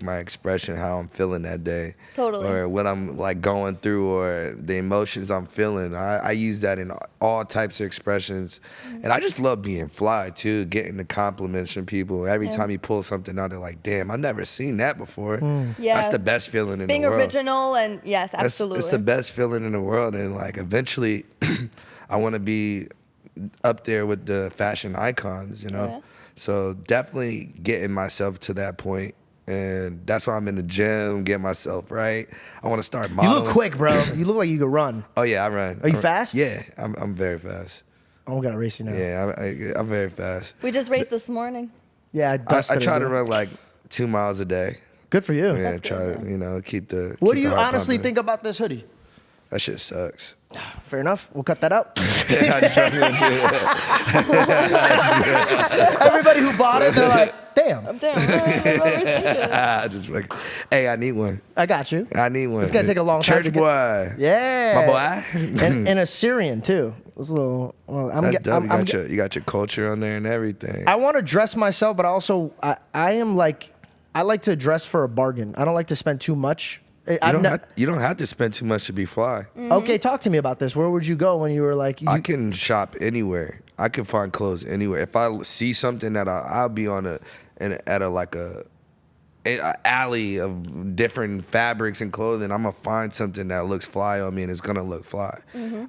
my expression, how I'm feeling that day. Totally. Or what I'm like going through, or the emotions I'm feeling. I use that in all types of expressions. And I just love being fly too, getting the compliments from people. Every time you pull something out, they're like, damn, I've never seen that before. Yeah. That's the best feeling in Being the world. original and yes, absolutely. It's the best feeling in the world. And like eventually I want to be up there with the fashion icons, Yeah. So definitely getting myself to that point And that's why I'm in the gym, getting myself right. I want to start modeling. You look quick, bro. You look like you could run. Oh yeah, I run. Are you fast? Yeah, I'm very fast. Oh, we gotta race you now. Yeah, I'm very fast. We just raced this morning. Yeah, I try to run like 2 miles a day. Good for you. Yeah, That's try good, to, keep the. What keep do you the heart honestly pumping. think about this hoodie? That shit sucks. Fair enough. We'll cut that out. I just don't even do that. Everybody who bought it, they're like, damn. I just like, hey, I need one. I got you. I need one. It's gonna take a long time Church to get- boy. Yeah. My boy. and a Syrian too. It's a little. That's dope. You got your culture on there and everything. I want to dress myself, but also I am like, I like to dress for a bargain. I don't like to spend too much. You don't have to spend too much to be fly. Okay, talk to me about this. Where would you go when you were like? I can shop anywhere. I can find clothes anywhere. If I see something that I'll be on a alley of different fabrics and clothing, I'm gonna find something that looks fly on me and it's gonna look fly.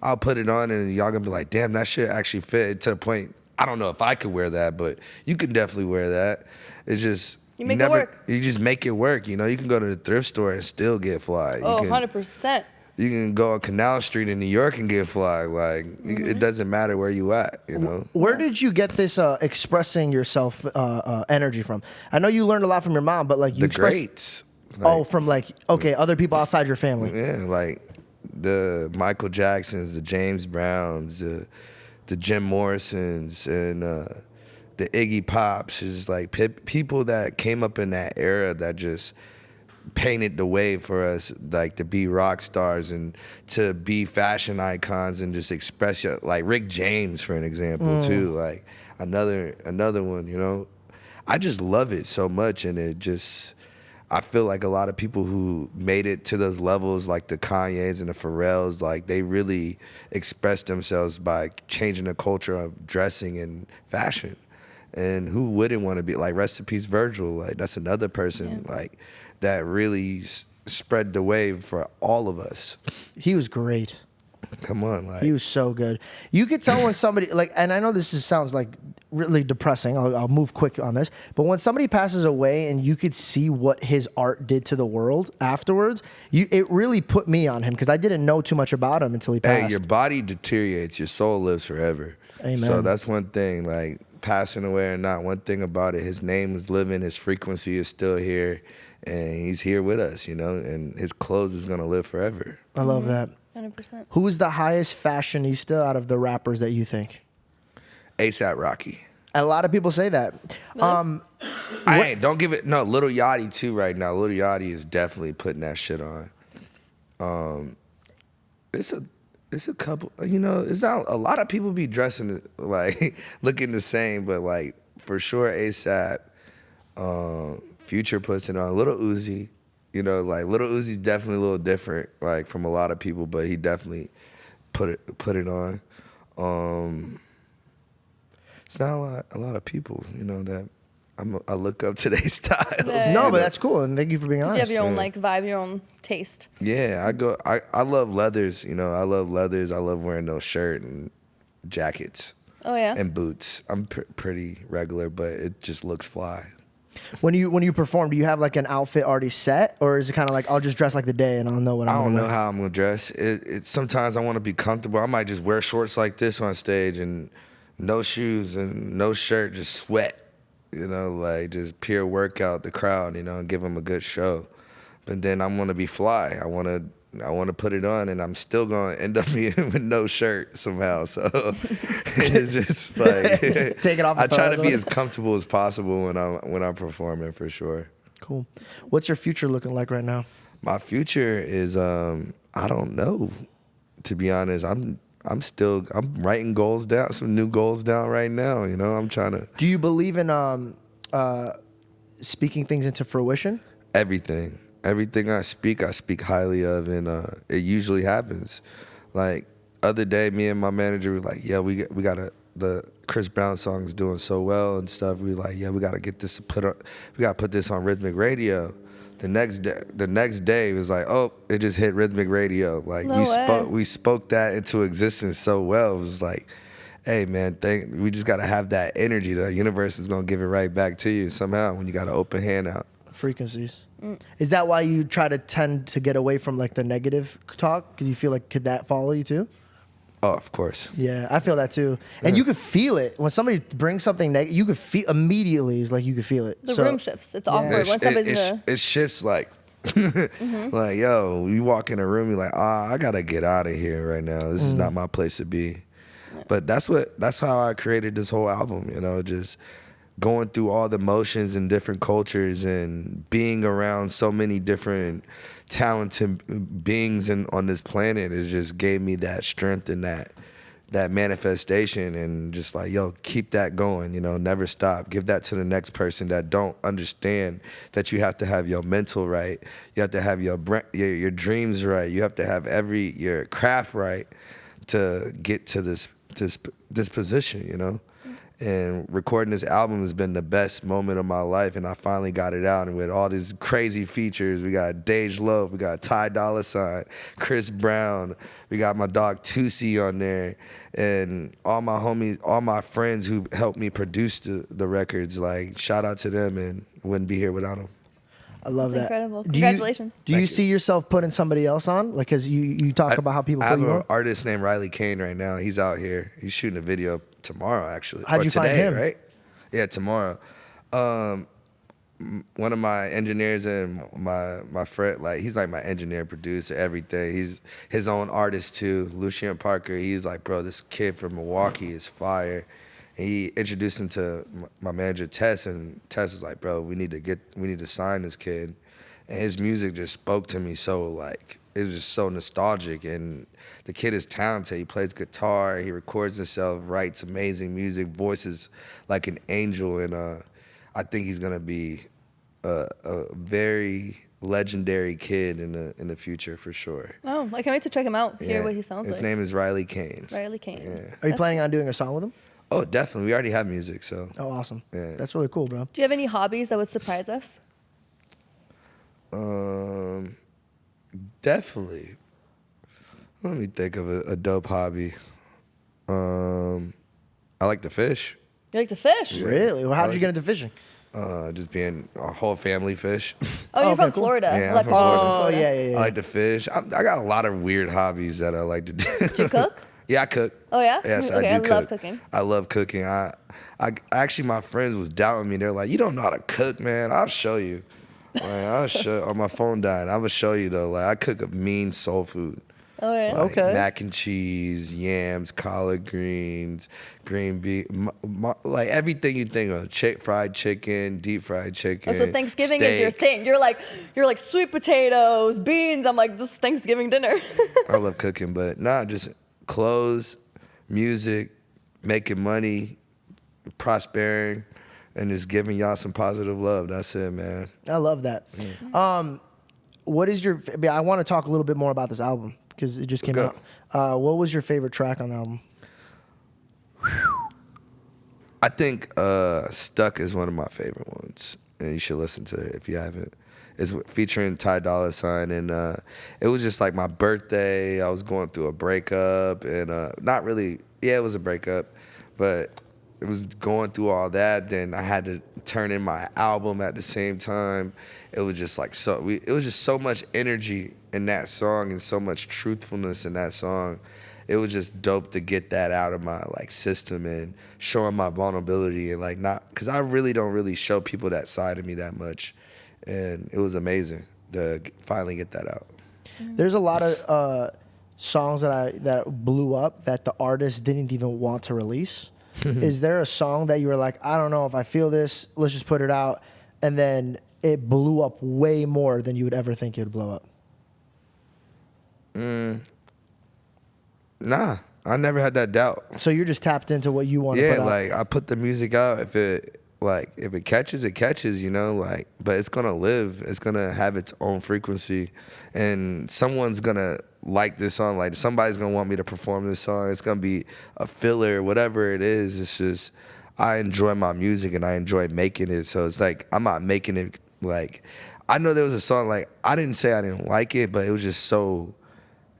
I'll put it on and y'all gonna be like, damn, that shit actually fit to the point. I don't know if I could wear that, but you could definitely wear that. It's just You make it work. You just make it work. You can go to the thrift store and still get fly. Oh, You 100%. You can go on Canal Street in New York and get fly. Like it doesn't matter where you at. Where did you get this expressing yourself energy from? I know you learned a lot from your mom, but like you The express. greats. From other people outside your family. Yeah, like the Michael Jacksons, the James Browns, the Jim Morrisons, and the Iggy Pops. Is like people that came up in that era that just painted the way for us, like to be rock stars and to be fashion icons and just express your, like Rick James, for an example, too. Like another one. I just love it so much, and it just. I feel like a lot of people who made it to those levels, like the Kanyes and the Pharrells, like they really expressed themselves by changing the culture of dressing and fashion. And who wouldn't want to be like, rest in peace, Virgil? Like that's another person like that really spread the wave for all of us. He was great. Come on, like He was so good. You could tell when somebody and I know this sounds like really depressing. I'll move quick on this, but when somebody passes away and you could see what his art did to the world afterwards, it really put me on him because I didn't know too much about him until he passed. Hey, your body deteriorates, your soul lives forever. Amen. So that's one thing, like passing away or not, one thing about it, his name is living, his frequency is still here, and he's here with us, and his clothes is gonna live forever. I love that. 100%. Who is the highest fashionista out of the rappers that you think? A$AP Rocky. A lot of people say that. Don't give it, no, Lil Yachty too right now. Lil Yachty is definitely putting that shit on. It's a couple, it's not, a lot of people be dressing like, looking the same, but like, for sure A$AP, Future puts it on. Lil Uzi, like Lil Uzi's definitely a little different, like from a lot of people, but he definitely put it on. It's not a lot of people, that I look up to their styles. Yeah. No, but that's cool, and thank you for being honest. You have your own like vibe, your own taste. Yeah, I love leathers, I love leathers. I love wearing those shirt and jackets. Oh yeah. And boots. I'm pretty regular, but it just looks fly. When you perform, do you have like an outfit already set, or is it kind of like I'll just dress like the day and I'll know what I'm I don't gonna know wear? how I'm gonna dress. Sometimes I want to be comfortable. I might just wear shorts like this on stage and no shoes and no shirt, just sweat. Like just pure workout the crowd, and give them a good show. But then I'm gonna be fly. I want to put it on, and I'm still gonna end up being with no shirt somehow. So it's just like Just take it off. I try to be as comfortable as possible when I'm performing, for sure. Cool. What's your future looking like right now? My future is I don't know. To be honest, I'm writing goals down, some new goals down right now. I'm trying to. Do you believe in speaking things into fruition? Everything I speak highly of, and it usually happens. Like other day, me and my manager were like, "Yeah, we got the Chris Brown song is doing so well and stuff." We were like, "Yeah, we got to get this we got to put this on rhythmic radio." The next day, it was like, "Oh, it just hit rhythmic radio." Like we spoke that into existence so well. It was like, "Hey man, we just got to have that energy. The universe is gonna give it right back to you somehow when you got an open hand out." frequencies. Is that why you try to tend to get away from like the negative talk? Because you feel like, could that follow you too? Oh, of course. Yeah, I feel that too. And you could feel it. When somebody brings something negative, you could feel immediately, it's like you could feel it. The room shifts. It's awkward. When somebody's in the... It shifts like, like, yo, you walk in a room, you're like, I gotta get out of here right now. This is not my place to be. But that's how I created this whole album, you know, just going through all the motions and different cultures and being around so many different talented beings on this planet. It just gave me that strength and that manifestation, and just like, yo, keep that going, you know, never stop. Give that to the next person that don't understand that you have to have your mental right. You have to have your dreams right. You have to have your craft right to get to this position, you know. And recording this album has been the best moment of my life, and I finally got it out. And with all these crazy features, we got Dej Love, we got Tyla Yaweh, Chris Brown, we got my dog Tusi on there, and all my homies, all my friends who helped me produce the records. Like, shout out to them, and wouldn't be here without them. I love That's that. incredible. Congratulations. Do you see yourself putting somebody else on? Like, because you talk about how people put you on? I have an artist named Riley Kane right now. He's out here. He's shooting a video tomorrow, actually. How'd you find him? Right? Yeah, tomorrow. One of my engineers and my friend, like, he's like my engineer, producer, everything. He's his own artist too. Lucien Parker. He's like, bro, this kid from Milwaukee is fire. And he introduced him to my manager Tess, and Tess was like, bro, we need to sign this kid. And his music just spoke to me so, like, it was just so nostalgic. And the kid is talented. He plays guitar, he records himself, writes amazing music, voices like an angel. And I think he's gonna be a very legendary kid in the future for sure. Oh, I can't wait to check him out, hear what he sounds like. His name is Riley Kane. Riley Kane. Yeah. Are you planning on doing a song with him? Oh, definitely. We already have music, so. Oh, awesome. Yeah. That's really cool, bro. Do you have any hobbies that would surprise us? Definitely. Let me think of a dope hobby. I like to fish. You like to fish? Really? Well, how did you get into fishing? Just being a whole family fish. Oh, you're okay, from cool. Florida. Yeah, A lot I'm from of people Florida. Oh, from yeah. I like to fish. I got a lot of weird hobbies that I like to do. Do you cook? Yeah, I cook. Oh, yeah? Yes, Okay, I do I love cooking. I love cooking. I actually, my friends was doubting me. They're like, you don't know how to cook, man. I'll show you. Like, I'll show. Oh, my phone died. I'm gonna show you though. Like, I cook a mean soul food. Oh, yeah? Like Okay. mac and cheese, yams, collard greens, green beef, like everything you think of. Fried chicken, deep fried chicken. Oh, so Thanksgiving is your steak. thing. You're like sweet potatoes, beans. I'm like, this is Thanksgiving dinner. I love cooking, but just clothes, music, making money, prospering, and just giving y'all some positive love. That's it, man. I love that. What is your? I want to talk a little bit more about this album because it just came out. What was your favorite track on the album? I think Stuck is one of my favorite ones, and you should listen to it if you haven't. It's featuring Tyla Yaweh, and it was just like my birthday. I was going through a breakup, and not really, yeah, it was a breakup, but it was going through all that. Then I had to turn in my album at the same time. It was just like it was just so much energy in that song and so much truthfulness in that song. It was just dope to get that out of my like system and showing my vulnerability and like not, cause I really don't really show people that side of me that much. And it was amazing to finally get that out. There's a lot of songs that blew up that the artist didn't even want to release. Is there a song that you were like, I don't know if I feel this, let's just put it out, and then it blew up way more than you would ever think it would blow up? Nah, I never had that doubt. So you're just tapped into what you want to put out. Yeah, like I put the music out. If it catches, it catches, you know, like, but it's gonna live. It's gonna have its own frequency, and someone's gonna like this song. Like somebody's gonna want me to perform this song. It's gonna be a filler, whatever it is. It's just I enjoy my music and I enjoy making it. So it's like I'm not making it like I know there was a song like I didn't say I didn't like it, but it was just so.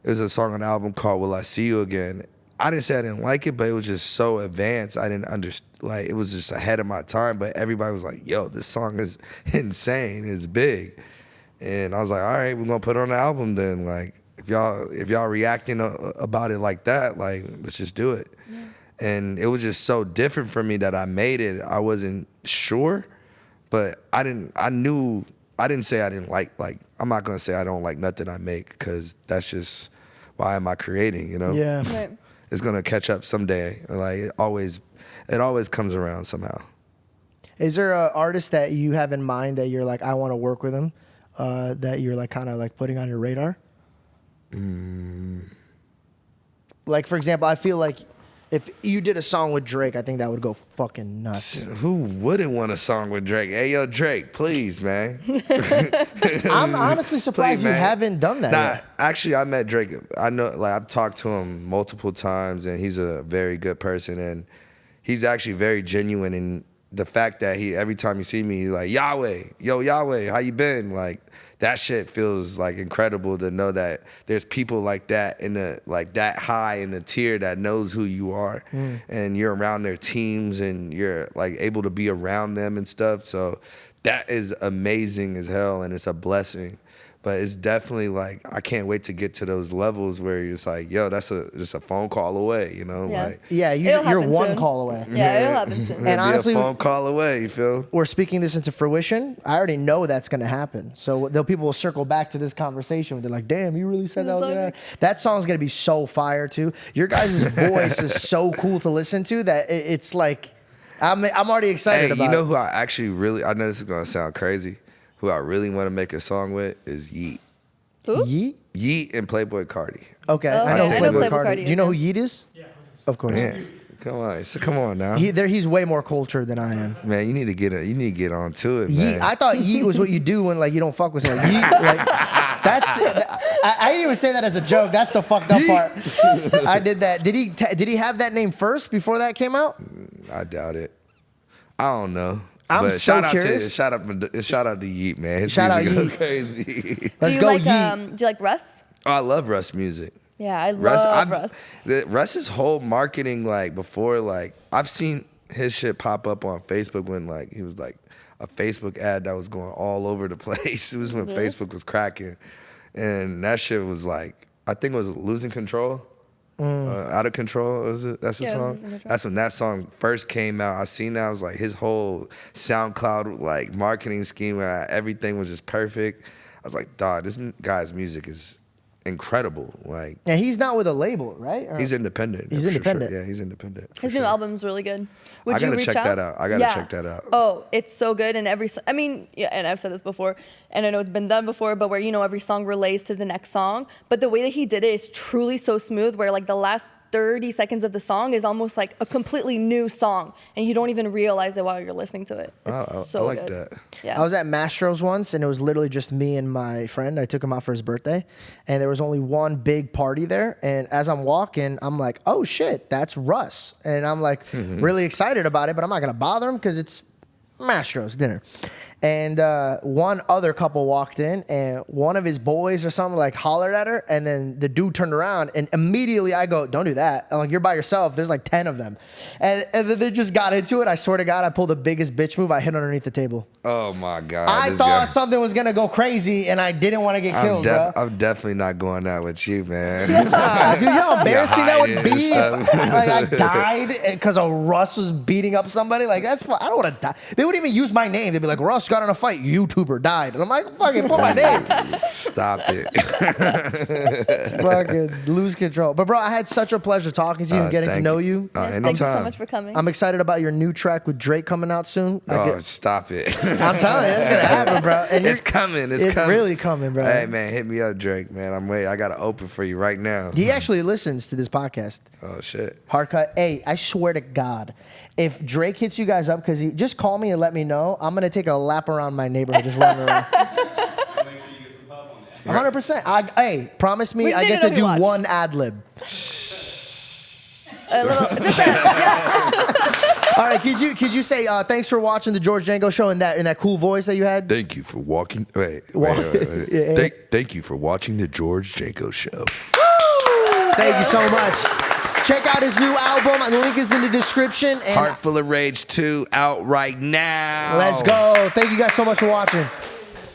It was a song on the album called "Will I See You Again," I didn't say I didn't like it, but it was just so advanced. I didn't understand. Like, it was just ahead of my time. But everybody was like, "Yo, this song is insane. It's big." And I was like, "All right, we're gonna put it on the album then. Like, if y'all reacting about it like that, like, let's just do it." Yeah. And it was just so different for me that I made it. I wasn't sure, but I didn't say I didn't like. I'm not gonna say I don't like nothing I make, because that's just, why am I creating? You know? Yeah. Right. It's gonna catch up someday. Like, it always comes around somehow. Is there an artist that you have in mind that you're like, I want to work with him, that you're like kind of like putting on your radar? Like, for example, I feel like if you did a song with Drake, I think that would go fucking nuts. Who wouldn't want a song with Drake? Hey, yo, Drake, please, man. I'm honestly surprised Please, you man. haven't done that Nah, yet. actually, I met Drake. I know, like, I've talked to him multiple times, and he's a very good person, and he's actually very genuine. And the fact that every time you see me, he's like, Yahweh, yo, Yahweh, how you been? Like, that shit feels like incredible to know that there's people like that that high in the tier that knows who you are, and you're around their teams, and you're like able to be around them and stuff. So that is amazing as hell, and it's a blessing. But it's definitely like, I can't wait to get to those levels where you're just like, yo, that's just a phone call away, you know? Yeah. Like, Yeah, It'll you're happen one soon. call away. Yeah, it'll happen soon. And honestly, be a phone call away, you feel? we're speaking this into fruition. I already know that's going to happen. So people will circle back to this conversation. They're like, damn, you really said that was going to happen? That song's going to be so fire, too. Your guys' voice is so cool to listen to that it's like, I'm already excited about it. You know who I actually really, I know this is going to sound crazy, who I really want to make a song with is Yeat. Who? Yeat? Yeat and Playboi Carti. Okay, Oh, I know okay. Playboi Playboi Carti. Carti, Do you know who okay. Yeat is? Yeah, of course. Man, come on now. He's way more cultured than I am. Man, you need to get on to it, man. Yeet, I thought yeet was what you do when like you don't fuck with someone. Yeet, like I didn't even say that as a joke. That's the fucked up part. I did that. Did he have that name first before that came out? I doubt it. I don't know. I'm but so shout curious. Out to Yeat, man. His Shout out music Yeat. go crazy. Let's go, Yeet. Do you like Russ? Oh, I love Russ music. Yeah, I love Russ. Russ's whole marketing, like, before, like, I've seen his shit pop up on Facebook when, like, he was like a Facebook ad that was going all over the place. It was when Facebook was cracking, and that shit was like, I think it was Losing Control. Out of Control, was it? That's the song. That's when that song first came out. I seen that. I was like, his whole SoundCloud like marketing scheme, everything was just perfect. I was like, dog, this guy's music is incredible. Like, And he's not with a label, right? Or- he's independent. He's for independent. Sure. Yeah, he's independent. His new album's really good. I Would you gotta reach check out? that out. I gotta check that out. Oh, it's so good. And I mean, yeah, and I've said this before, and I know it's been done before, but where, you know, every song relates to the next song. But the way that he did it is truly so smooth, where like the last 30 seconds of the song is almost like a completely new song, and you don't even realize it while you're listening to it. It's I like good. that. Yeah. I was at Mastro's once, and it was literally just me and my friend. I took him out for his birthday, and there was only one big party there. And as I'm walking, I'm like, oh shit, that's Russ. And I'm like really excited about it, but I'm not gonna bother him because it's Mastro's dinner. And one other couple walked in, and one of his boys or something like hollered at her, and then the dude turned around, and immediately I go, don't do that. I'm like, you're by yourself. There's like 10 of them. And then they just got into it. I swear to God, I pulled the biggest bitch move. I hit underneath the table. Oh my God. I this thought guy- something was going to go crazy, and I didn't want to get killed, bro. I'm definitely not going out with you, man. Dude, you know how embarrassing that would hiding be and if like, I died because a Russ was beating up somebody? Like, that's I don't want to die. They wouldn't even use my name. They'd be like, Russ got in a fight, YouTuber died. And I'm like, fucking put my name. Stop it. Fucking lose control. But bro, I had such a pleasure talking to you and getting to thank know you. you. Yes, Anytime. thank you so much for coming. I'm excited about your new track with Drake coming out soon. Stop it. I'm telling you, it's gonna happen, bro. And It's coming. It's coming. really coming, bro. Hey man, hit me up, Drake. Man, I'm waiting. I got to open for you right now. He actually listens to this podcast. Oh shit. Hard cut. Hey, I swear to God, if Drake hits you guys up, because he just call me and let me know, I'm gonna take a lap around my neighborhood, just running around. Make sure you get some pub on that. 100%. Hey, promise me We just I need get to to know do who watched. one ad lib. A little, just yeah. All right, could you say thanks for watching the George Janko show in that cool voice that you had? Thank you for walking. Wait. Yeah. Thank you for watching the George Janko show. Thank you so much. Check out his new album. The link is in the description. And Heart Full of Rage 2 out right now. let's go. Thank you guys so much for watching.